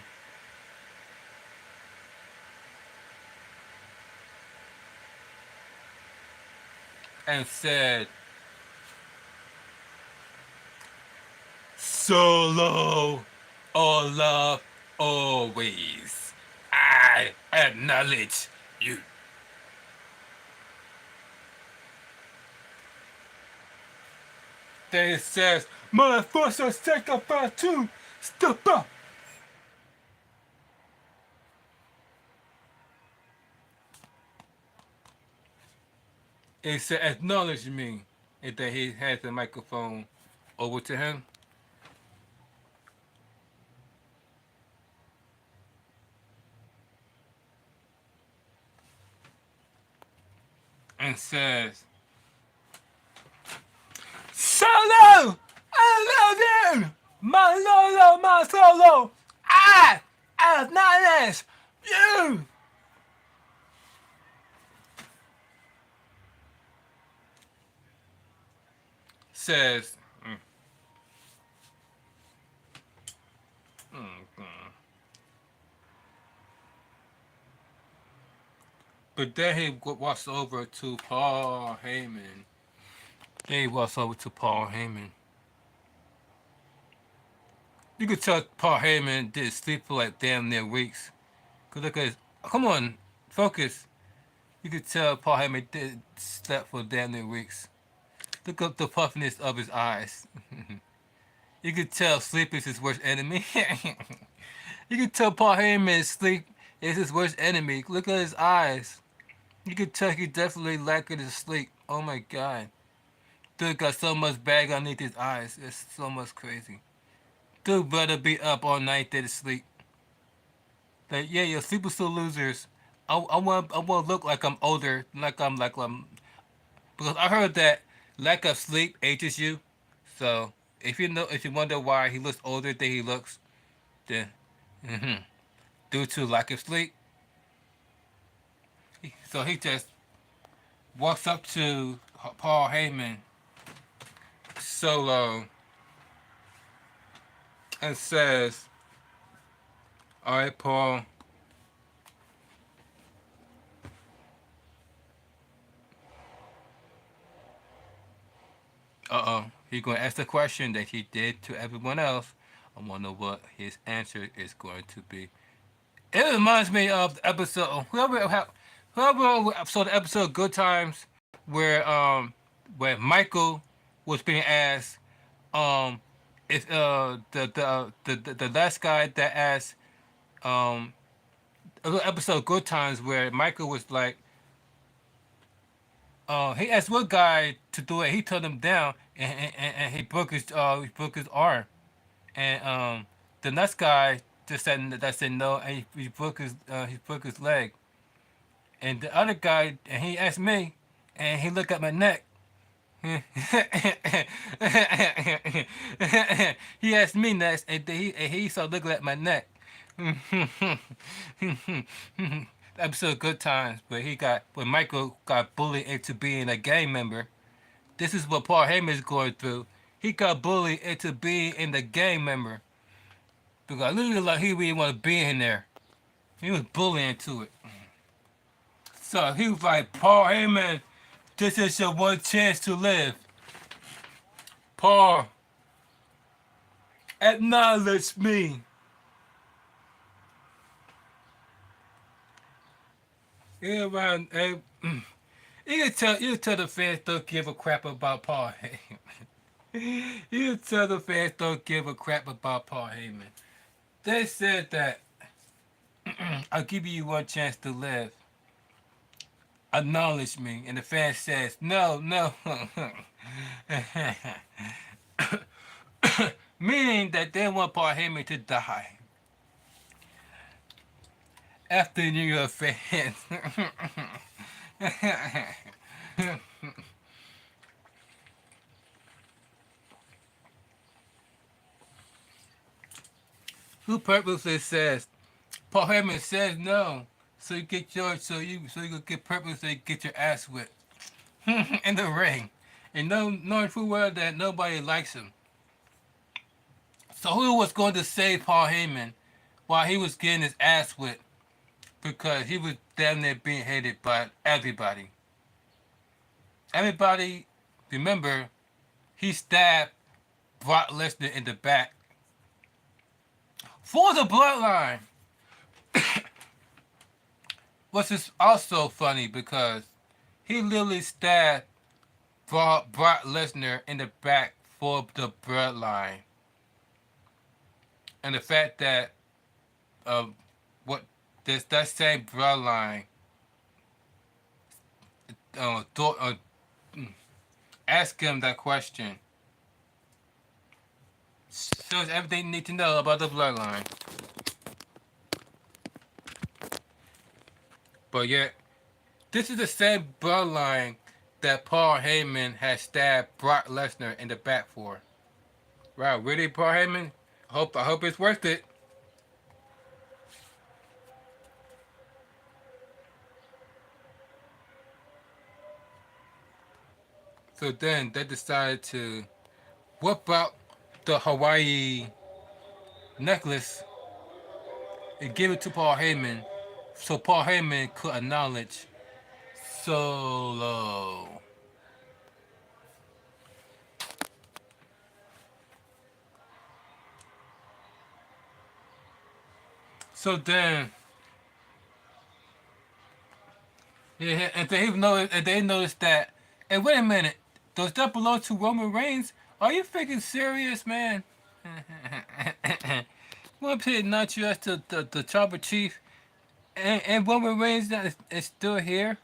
and said, "Solo, all love, always. I acknowledge you." Then it says, "My first and second part two, step up." It said, "Acknowledge me." And then he has the microphone over to him. And says, "Solo! I love you! My Lolo, my Solo! I acknowledge you!" Says, but then he walks over to Paul Heyman. Then he walks over to Paul Heyman. You could tell Paul Heyman did sleep for like damn near weeks. Cause look at his, come on, focus. You could tell Paul Heyman did sleep for damn near weeks. Look up the puffiness of his eyes. You could tell sleep is his worst enemy. You could tell Paul Heyman's sleep is his worst enemy. Look at his eyes. You could tell he definitely lacked his sleep. Oh my god. Dude got so much bag underneath his eyes. It's so much crazy. Dude better be up all night to sleep. Like, yeah, your super still losers. I want to look like I'm older, like I'm because I heard that lack of sleep ages you. So if you wonder why he looks older than he looks, then due to lack of sleep. So he just walks up to Paul Heyman solo and says, "All right, Paul. He's gonna ask the question that he did to everyone else. I wonder what his answer is going to be." It reminds me of the episode whoever saw the episode Good Times where Michael was being asked if the last guy that asked a little episode Good Times where Michael was like he asked one guy to do it, he turned him down and he broke his arm. And the next guy just said no, and he broke his leg. And the other guy, and he asked me, and he looked at my neck. He asked me next, and he started looking at my neck. Episode Good Times, when Michael got bullied into being a gang member. This is what Paul Heyman is going through. He got bullied into being in the gang member. Because literally like he really want to be in there. He was bullying to it. So he was like, "Paul Heyman, this is your one chance to live. Paul, acknowledge me." Everyone, you can tell the fans don't give a crap about Paul Heyman. You can tell the fans don't give a crap about Paul Heyman. They said that I'll give you one chance to live. Acknowledge me. And the fan says, "No, no." Meaning that they want Paul Heyman to die. After New York fans. who purposely says Paul Heyman says no, so you get your so you can get purposely get your ass whipped in the ring, and knowing full well that nobody likes him. So who was going to save Paul Heyman while he was getting his ass whipped because he was damn near being hated by everybody. Everybody, remember, he stabbed Brock Lesnar in the back for the bloodline. Which is also funny because he literally stabbed Brock Lesnar in the back for the bloodline. And the fact that what this that same bloodline uh, uh, ask him that question shows everything you need to know about the bloodline. But yet, this is the same bloodline that Paul Heyman has stabbed Brock Lesnar in the back for. Wow, really, Paul Heyman? I hope it's worth it. So then they decided to whip out the Hawaii necklace and give it to Paul Heyman so Paul Heyman could acknowledge Solo. So then, yeah, and they noticed that. And wait a minute, does that belong to Roman Reigns? Are you freaking serious, man? Want to not you as the Tribal Chief, and Roman Reigns is still here.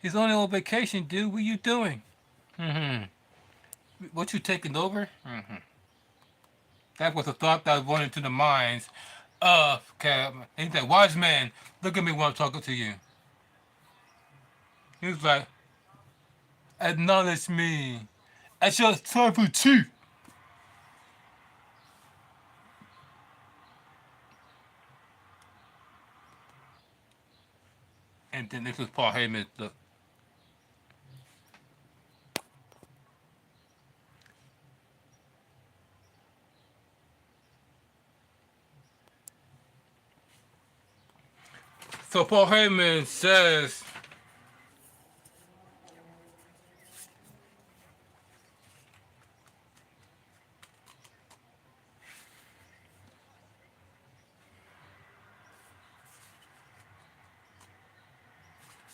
He's only on vacation, dude. What you doing? Mm-hmm. What you taking over? Mm-hmm. That was a thought that was running to the minds of Cap. He's like, wise man, look at me while I'm talking to you. He was like, acknowledge me as your tribal chief. And then this was Paul Heyman. Look. So Paul Heyman says,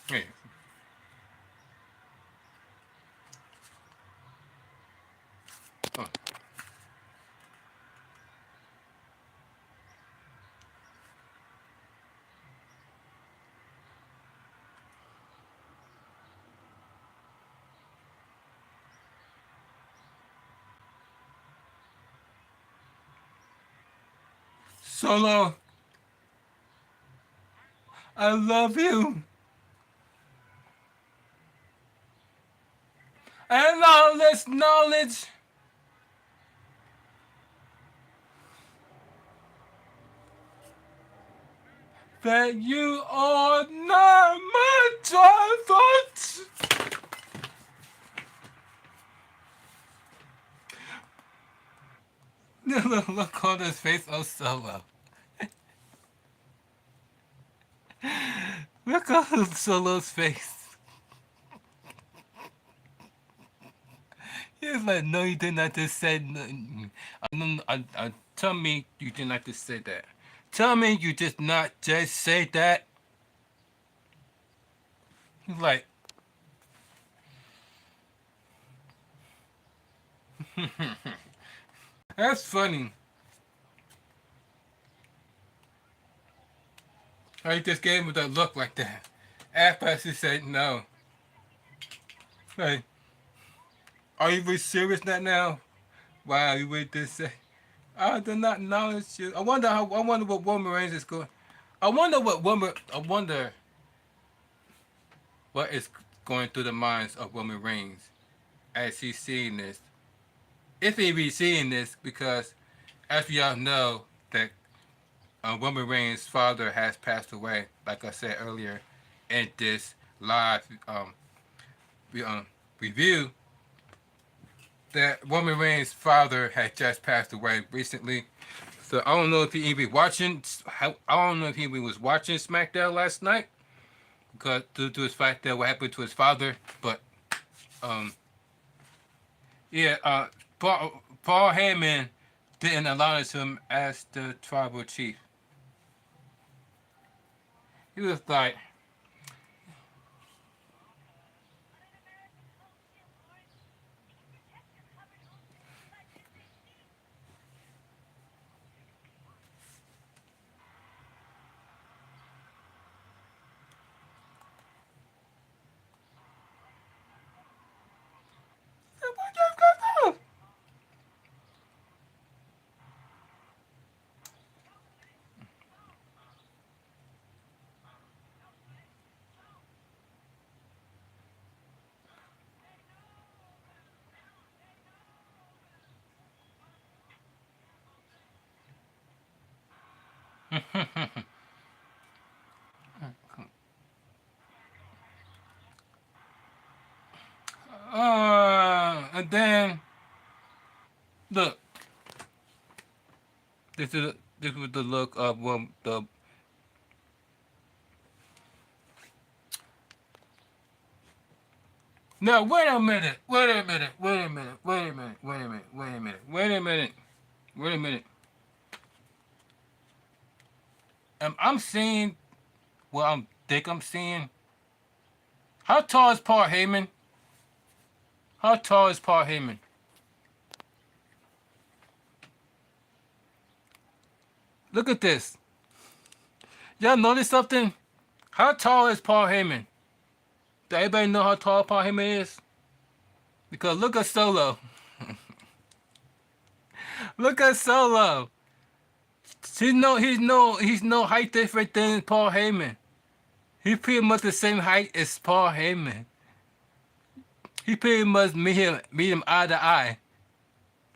hey. Oh. Solo, I love you. And all this knowledge that you are not my driver. Look on his face, oh Solo. Look on Solo's face. He's like, no, you did not just say. Tell me you did not just say that. Tell me you did not just say that. He's like, that's funny. I just gave him that look like that. After she said no. Like, are you really serious now? Wow, you would just say, I do not acknowledge you. I wonder what Roman Reigns is going. I wonder what is going through the minds of Roman Reigns as he's seeing this. If he be seeing this, because as we all know that Roman Reigns' father has passed away, like I said earlier, in this live re- um, review. That Roman Reigns' father had just passed away recently. So I don't know if he even watching. I don't know if he even was watching SmackDown last night because due to his fact that what happened to his father. But um, yeah, Paul Heyman didn't acknowledge him as the tribal chief. He was like, and then look, this was the look of the. Now wait a minute, wait a minute, wait a minute, wait a minute, wait a minute, wait a minute, wait a minute, wait a minute. I'm seeing what I think I'm seeing. How tall is Paul Heyman? How tall is Paul Heyman? Look at this. Y'all notice something? How tall is Paul Heyman? Does anybody know how tall Paul Heyman is? Because look at Solo. Look at Solo. He's no height different than Paul Heyman. He's pretty much the same height as Paul Heyman. He pretty much meet him eye to eye.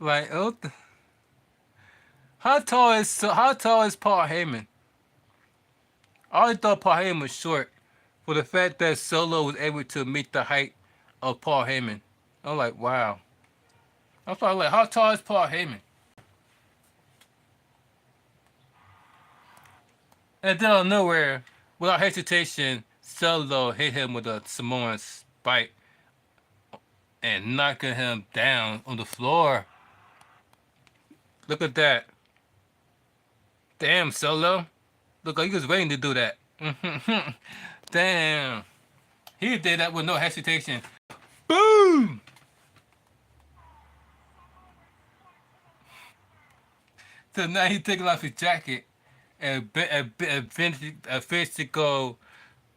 Like, oh, how tall is Paul Heyman? I always thought Paul Heyman was short for the fact that Solo was able to meet the height of Paul Heyman. I'm like, wow. I'm probably like, how tall is Paul Heyman? And then out of nowhere, without hesitation, Solo hit him with a Samoan spike and knocking him down on the floor. Look at that. Damn, Solo. Look like he was waiting to do that. Damn. He did that with no hesitation. Boom! So now he's taking off his jacket and a physical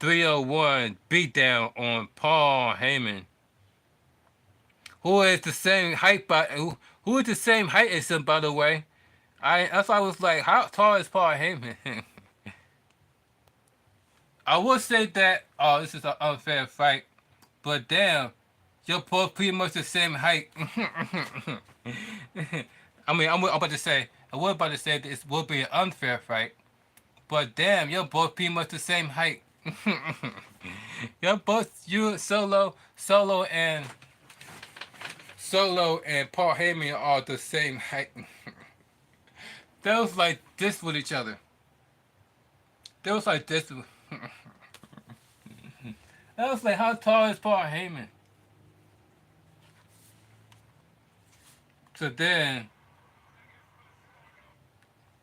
301 beatdown on Paul Heyman, who is the same height who is the same height as him, by the way. That's why I was like, how tall is Paul Heyman? I would say that this is an unfair fight, but damn, you're both pretty much the same height. I'm about to say, I was about to say this would be an unfair fight, but damn, you're both pretty much the same height. You're both Solo and Paul Heyman are the same height. They was like this with each other. They was like this. That was like, how tall is Paul Heyman? So then,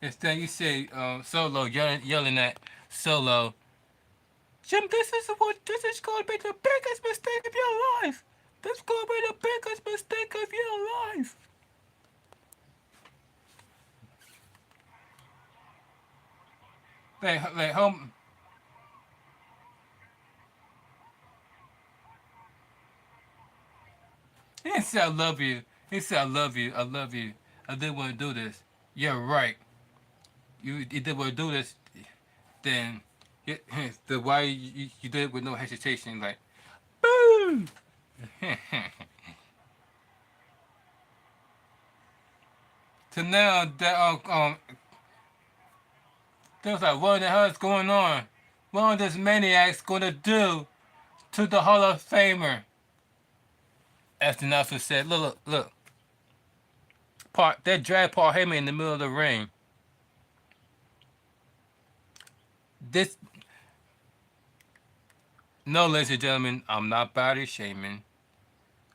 instead you say Solo yelling at Solo, Jim, this is going to be the biggest mistake of your life. This is going to be the biggest mistake of your life. Like home. He didn't say I love you. He said I love you. I love you. I didn't want to do this. Yeah, right. You didn't want to do this. Then the why you did it with no hesitation, like boom. So now that They was like, what the hell is going on? What are this maniacs gonna do to the Hall of Famer? As the announcer said, look. They dragged Paul Heyman in the middle of the ring. This, no, ladies and gentlemen, I'm not body shaming.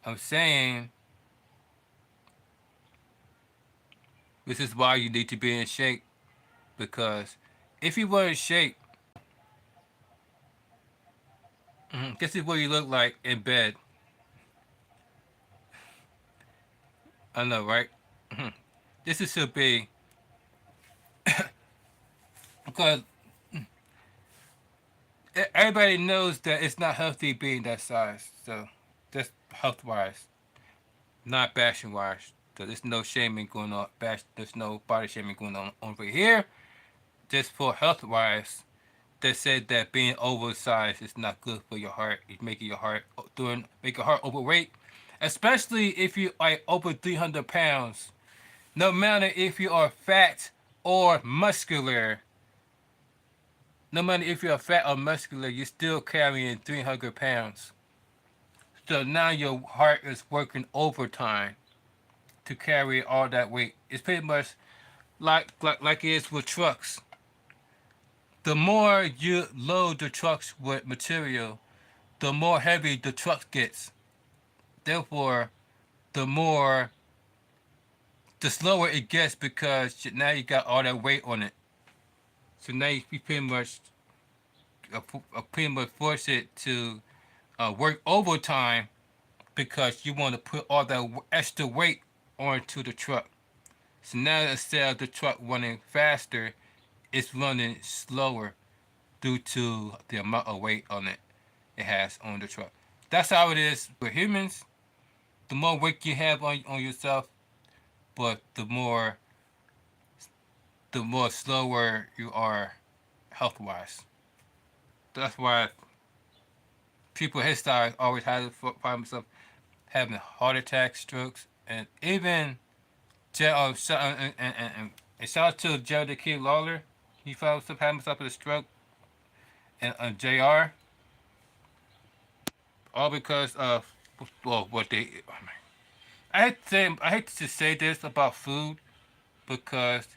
I'm saying this is why you need to be in shape. Because if you were in shape, this is what you look like in bed. I know, right? This is should be because everybody knows that it's not healthy being that size. So, just health wise, not bashing wise. So there's no shaming going on. There's no body shaming going on over here. Just for health wise, they said that being oversized is not good for your heart. It's making your heart make your heart overweight, especially if you are over 300 pounds. No matter if you are fat or muscular, no matter if you are fat or muscular, you're still carrying 300 pounds. So now your heart is working overtime to carry all that weight. It's pretty much like it is with trucks. The more you load the trucks with material, the more heavy the truck gets. Therefore, the slower it gets because now you got all that weight on it. So now you pretty much force it to work overtime because you want to put all that extra weight onto the truck. So now instead of the truck running faster, it's running slower due to the amount of weight on it has on the truck. That's how it is with humans. The more weight you have on yourself, but the more slower you are health wise. That's why people his size always have find themselves having heart attacks, strokes, and even and shout out to Jared the Kid Lawler. He found himself having himself with a stroke, and JR, all because of what they. I hate to say this about food because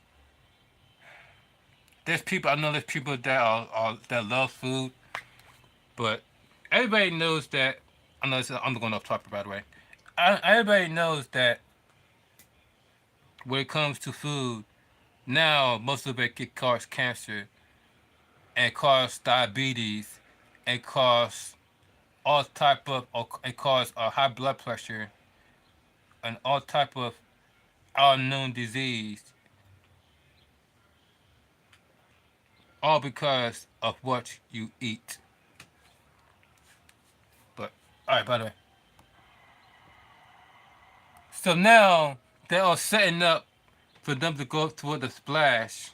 there's people that love food, but everybody knows that. I'm going off topic by the way. Everybody knows that when it comes to food, now most of it can cause cancer and cause diabetes and cause high blood pressure and all type of unknown disease, all because of what you eat. But all right, by the way, so now they are setting up for them to go toward the splash.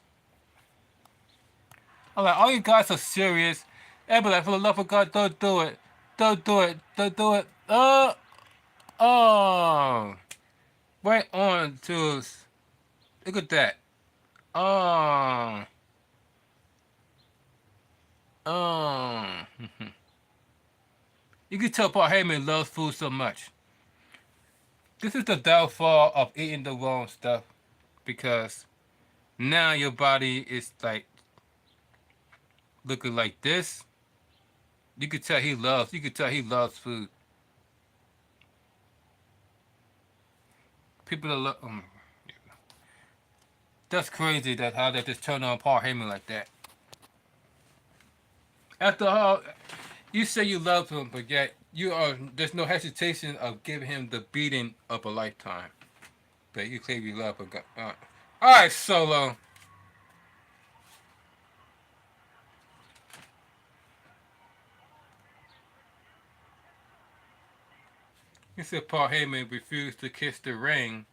I'm like, all you guys are serious. Everybody, like, for the love of God, don't do it. Don't do it. Don't do it. Oh. Right on to, look at that. Oh. Oh. You can tell Paul Heyman loves food so much. This is the downfall of eating the wrong stuff, because now your body is like looking like this. You could tell he loves food. People that love that's crazy that how they just turn on Paul Heyman like that. After all, you say you love him, but yet there's no hesitation of giving him the beating of a lifetime. But you claim you love him. Alright, Solo. You said Paul Heyman refused to kiss the ring.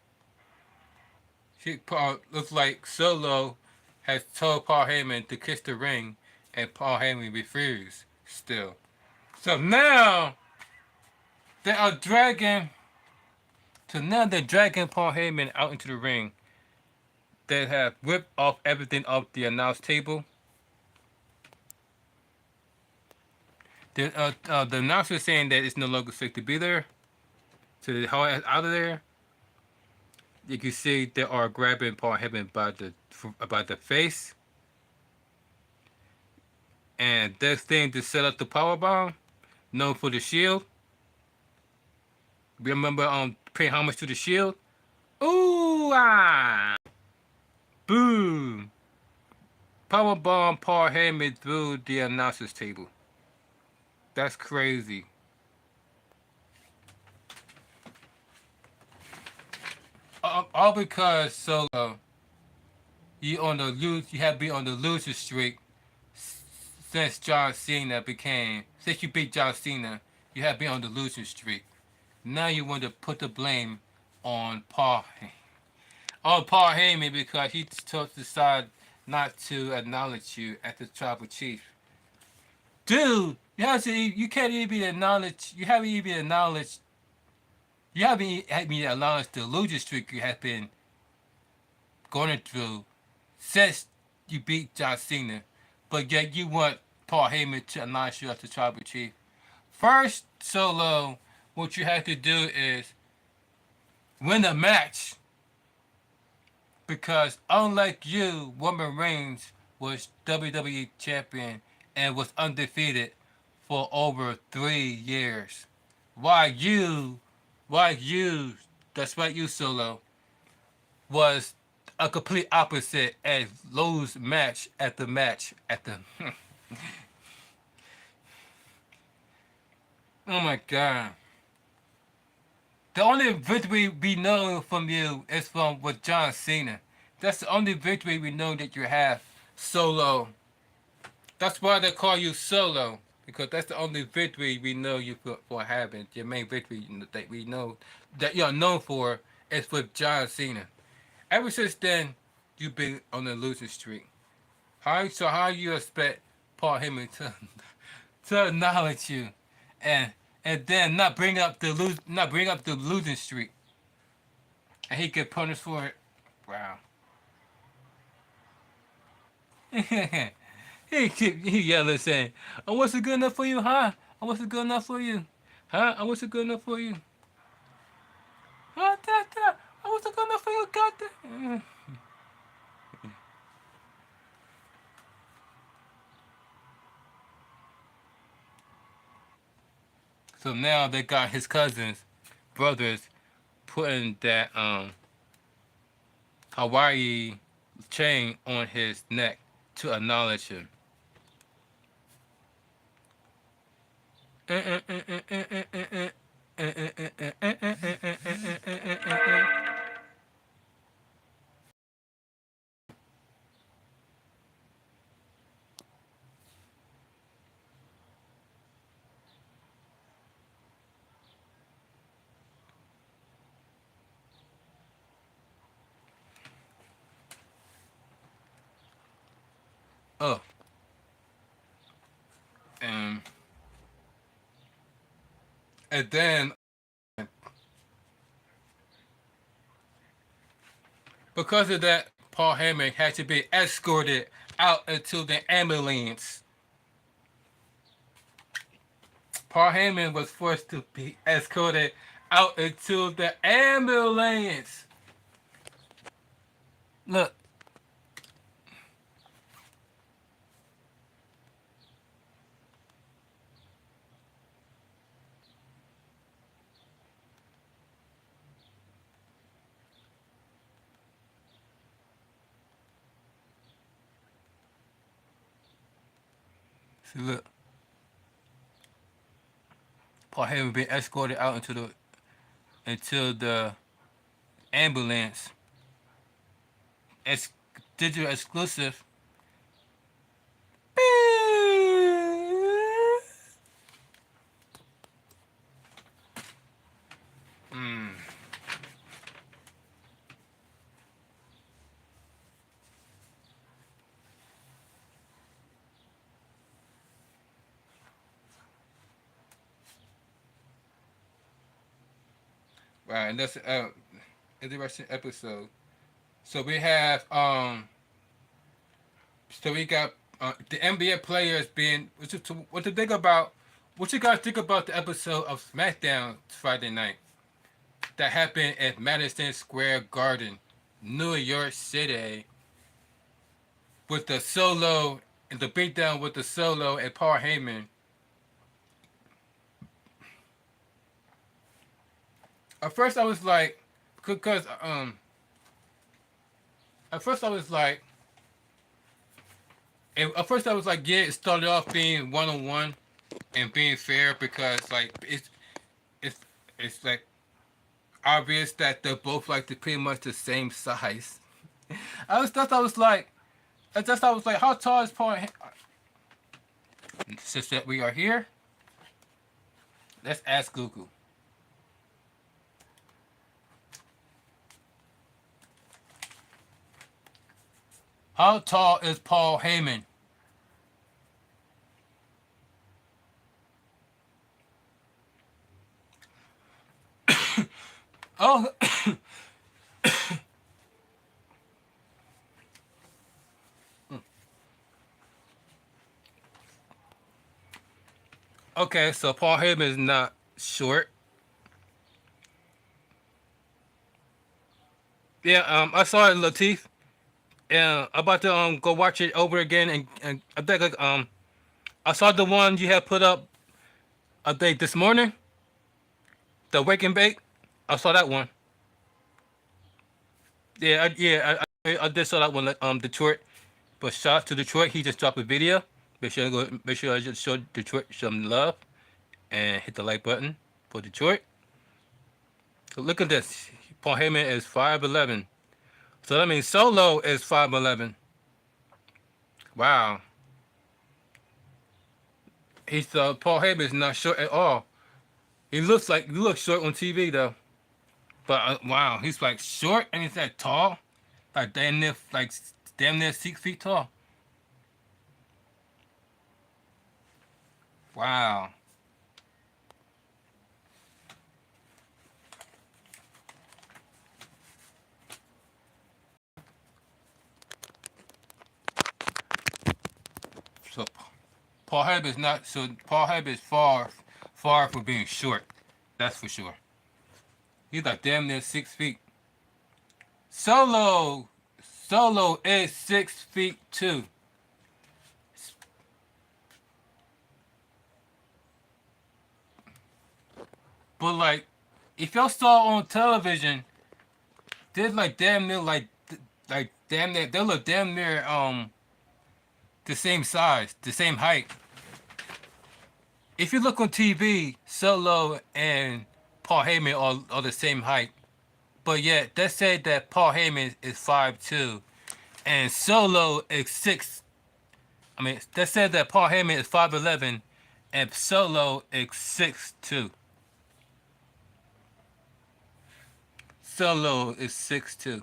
Looks like Solo has told Paul Heyman to kiss the ring, and Paul Heyman refused still. So now they're dragging Paul Heyman out into the ring. They have whipped off everything off the announce table. The announcer saying that it's no longer safe to be there, so they haul it out of there. You can see they are grabbing Paul Heyman by the face, and this thing to set up the power bomb, known for the Shield. Remember paying homage to the Shield? Ooh ah! Boom! Powerbomb Paul Heyman through the announcer's table. That's crazy. All because Solo, you have been on the loser streak since John Cena since you beat John Cena, you have been on the loser streak. Now you want to put the blame on Paul Heyman because he decided not to acknowledge you as the tribal chief. Dude, you can't even acknowledge. You haven't even acknowledged the loser streak you have been going through since you beat John Cena, but yet you want Paul Heyman to announce you as the tribal chief. First, Solo, what you have to do is win the match. Because unlike you, Roman Reigns was WWE champion and was undefeated for over 3 years. Why you, that's right, you Solo, was a complete opposite and lose match at the match at the. Oh my god. The only victory we know from you is from with John Cena. That's the only victory we know that you have, Solo. That's why they call you Solo, because that's the only victory we know you for having. Your main victory that we know that you're known for is with John Cena. Ever since then, you've been on a losing streak. How you expect Paul Heyman to acknowledge you, and then not bring up the losing streak, and he get punished for it? Wow. he yelling saying, "I wasn't good enough for you, huh? I wasn't good enough for you, huh? I wasn't good enough for you, huh? I wasn't good enough for you, goddamn." So now they got his brothers, putting that Hawaii chain on his neck to acknowledge him. Oh, and then because of that, Paul Heyman had to be escorted out into the ambulance. Paul Heyman was forced to be escorted out into the ambulance. Look. See, look. Paul Heyman being escorted out into the ambulance. It's digital exclusive. Mm. Right, and that's interesting episode. So we have so we got the NBA players being what to think about What you guys think about the episode of SmackDown Friday night that happened at Madison Square Garden, New York City, with the Solo and the beatdown with the Solo and Paul Heyman? At first I was like, because at first I was like, at first I was like, yeah, it started off being 1-on-1 and being fair because like it's it's like obvious that they're both like pretty much the same size. I was like, I just I was like, how tall is Paul? Since that we are here, let's ask Google. How tall is Paul Heyman? Oh, okay. So Paul Heyman is not short. Yeah, I saw it, Latif, and I'm about to go watch it over again, and I think like, I saw the one you had put up I think this morning, the wake and bake. I saw that one. I did saw that one. Detroit, but shout out to Detroit. He just dropped a video. Make sure I just show Detroit some love and hit the like button for Detroit. So look at this. Paul Heyman is 5'11". So that means Solo is 5'11". Wow. Paul Heyman is not short at all. He looks short on TV though. But wow, he's like short and he's like tall, like damn near 6 feet tall. Wow. So Paul Heyman is not so Paul Heyman is far from being short. That's for sure. He's like damn near 6 feet. Solo Solo is 6 feet too. But like, if y'all saw on television, they're like damn near like damn near they look damn near the same size, the same height. If you look on TV, Solo and Paul Heyman are the same height. But yet, they say that Paul Heyman is 5'2", and Solo is 6. I mean, they said that Paul Heyman is 5'11", and Solo is 6'2". Solo is 6'2".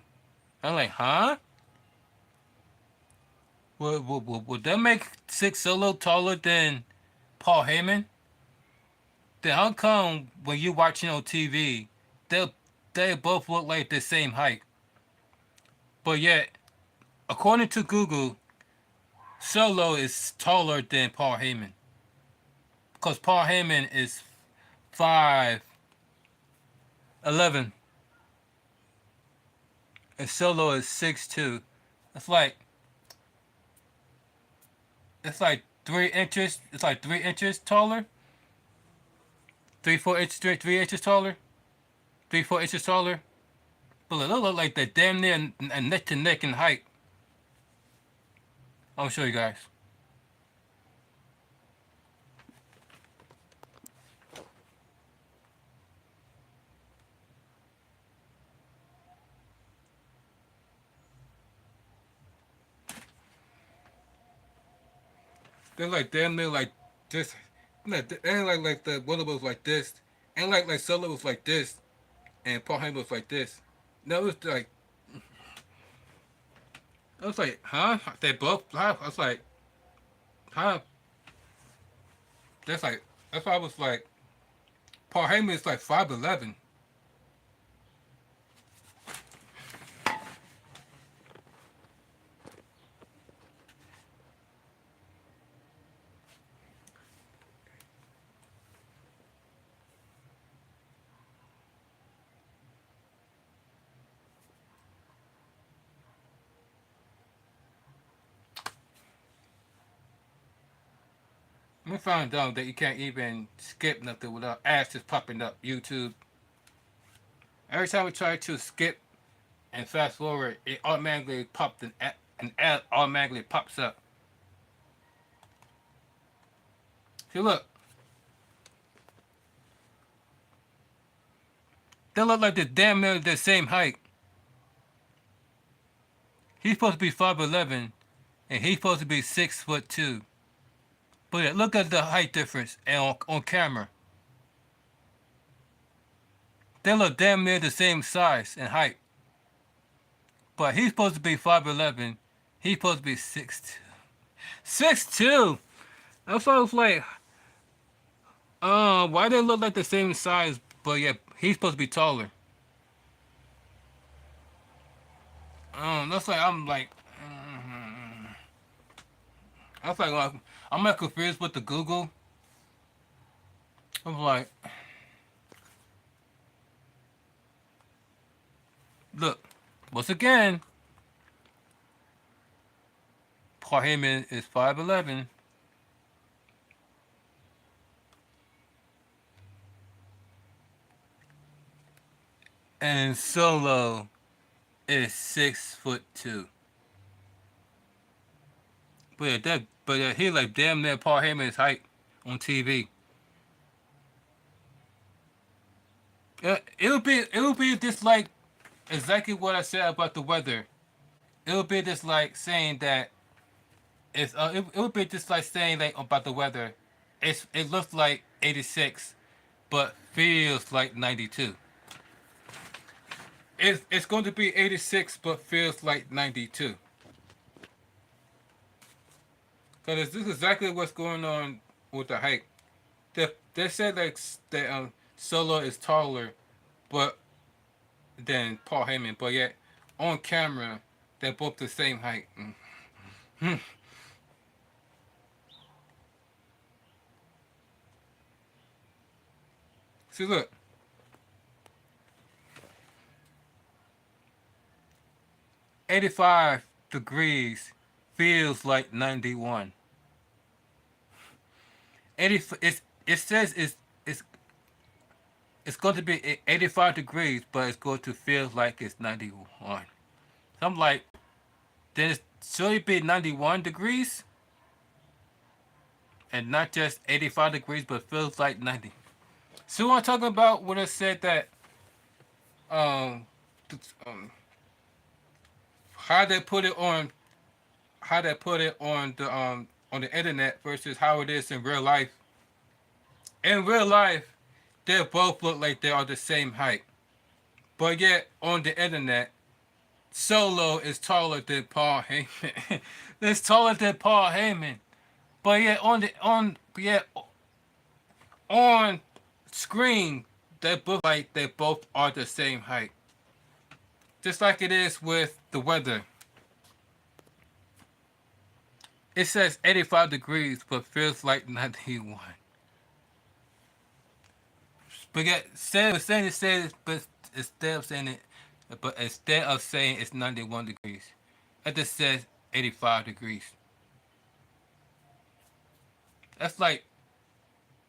I'm like, huh? Would that make Six Solo taller than Paul Heyman? Then how come when you watching on TV, they both look like the same height? But yet, according to Google, Solo is taller than Paul Heyman. Because Paul Heyman is 5'11", and Solo is 6'2". It's like it's like 3 inches. It's like 3 inches taller. 3 4 inches, 3 inches taller. 3 4 inches taller. But they look like they're damn near neck to neck in height. I'll show you guys. They're like damn near like this. They ain't like the Willa was like this. And like Solo was like this. And Paul Heyman was like this. No, it was like, huh? They both, huh? I was like, huh? That's like, that's why I was like, Paul Heyman is like 5'11". We found out that you can't even skip nothing without ads just popping up. YouTube. Every time we try to skip and fast forward, it automatically popped an ad automatically pops up. See, look, they look like they're damn near the same height. He's supposed to be 5'11", and he's supposed to be 6'2". But yeah, look at the height difference on camera. They look damn near the same size and height. But he's supposed to be 5'11". He's supposed to be 6'2". 6'2". That's why I was like, why they look like the same size? But yeah, he's supposed to be taller. That's like I'm like, that's like I'm not confused with the Google. I'm like, look, once again, Paul Heyman is 5'11". And Solo is 6'2". But he like damn near Paul Heyman's height on TV. It'll be just like exactly what I said about the weather. It'll be just like saying that it would be just like saying like about the weather. It looks like 86, but feels like 92. It's going to be 86, but feels like 92. Because this is exactly what's going on with the height. They said like that Solo is taller, but than Paul Heyman, but yet on camera they're both the same height. See, look. 85 degrees feels like 91. 80. It says it's going to be 85 degrees, but it's going to feel like it's 91. So I'm like, then should it be 91 degrees? And not just 85 degrees, but feels like 90. So I'm talking about when it said that um, how they put it on on the internet versus how it is in real life. In real life, they both look like they are the same height. But yet on the internet, Solo is taller than Paul Heyman. It's taller than Paul Heyman. But yet on screen, they both are the same height. Just like it is with the weather. It says 85 degrees, but feels like 91. But yet, instead of saying it's 91 degrees, it just says 85 degrees. That's like,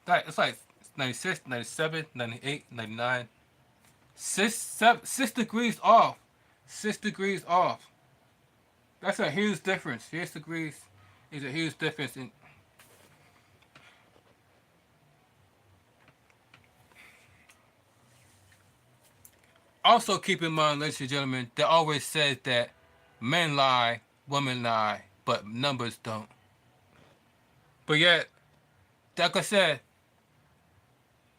it's like 96, 97, 98, 99. 6 degrees off. 6 degrees off. That's a huge difference. 6 degrees is a huge difference in. Also, keep in mind, ladies and gentlemen, they always says that men lie, women lie, but numbers don't. But yet, like I said,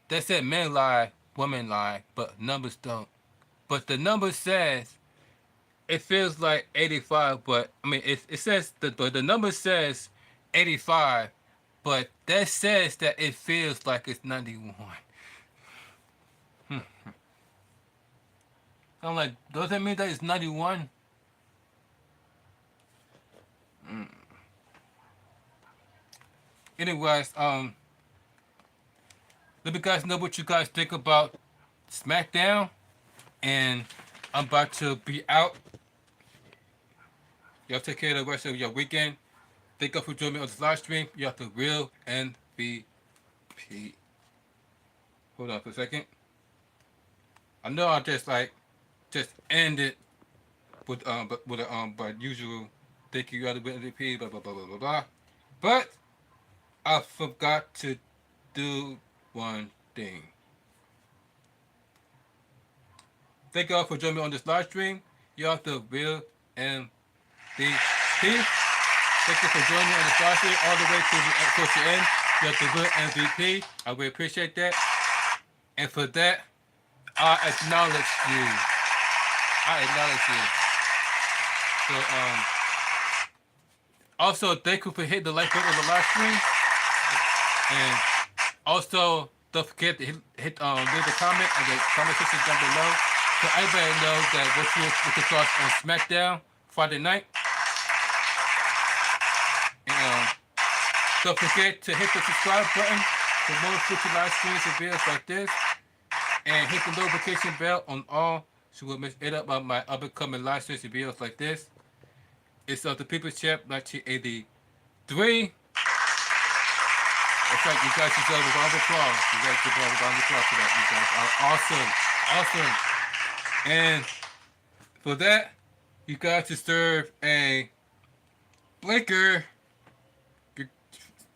they said men lie, women lie, but numbers don't. But the number says it feels like 85, but I mean it says the number says 85, but that says that it feels like it's 91. I'm like, does that mean that it's 91? Anyways, let me guys know what you guys think about SmackDown, and I'm about to be out. Y'all take care of the rest of your weekend. Thank you for joining me on this live stream. You have the real and MVP. Hold on for a second. I know I just ended with a by usual thank you other MVP blah blah blah blah blah blah. But I forgot to do one thing. Thank y'all for joining me on this live stream. Y'all the real MVP. Thank you for joining me on this live stream all the way to the end. You're the real MVP. I really appreciate that. And for that, I acknowledge you. I acknowledge you. So also thank you for hitting the like button on the live stream. And also don't forget to hit leave a comment in the comment section down below so everybody know that what your thoughts on SmackDown Friday night. And don't forget to hit the subscribe button for more future live streams and videos like this. And hit the notification bell on all so you will miss it up on my upcoming live streams and videos like this. It's the People's Champ 1983. That's right, you guys deserve a round of applause. You guys deserve a round of applause for that. You guys are awesome. Awesome. And for that, you guys deserve a blinker.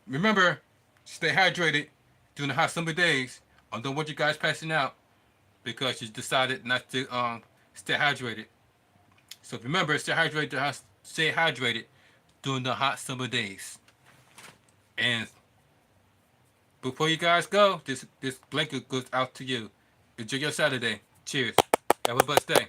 Remember, stay hydrated during the hot summer days. I don't want you guys passing out because you decided not to stay hydrated. So remember, stay hydrated during the hot summer days. And before you guys go, this blanket goes out to you. Enjoy your Saturday. Cheers. Have a blessed day.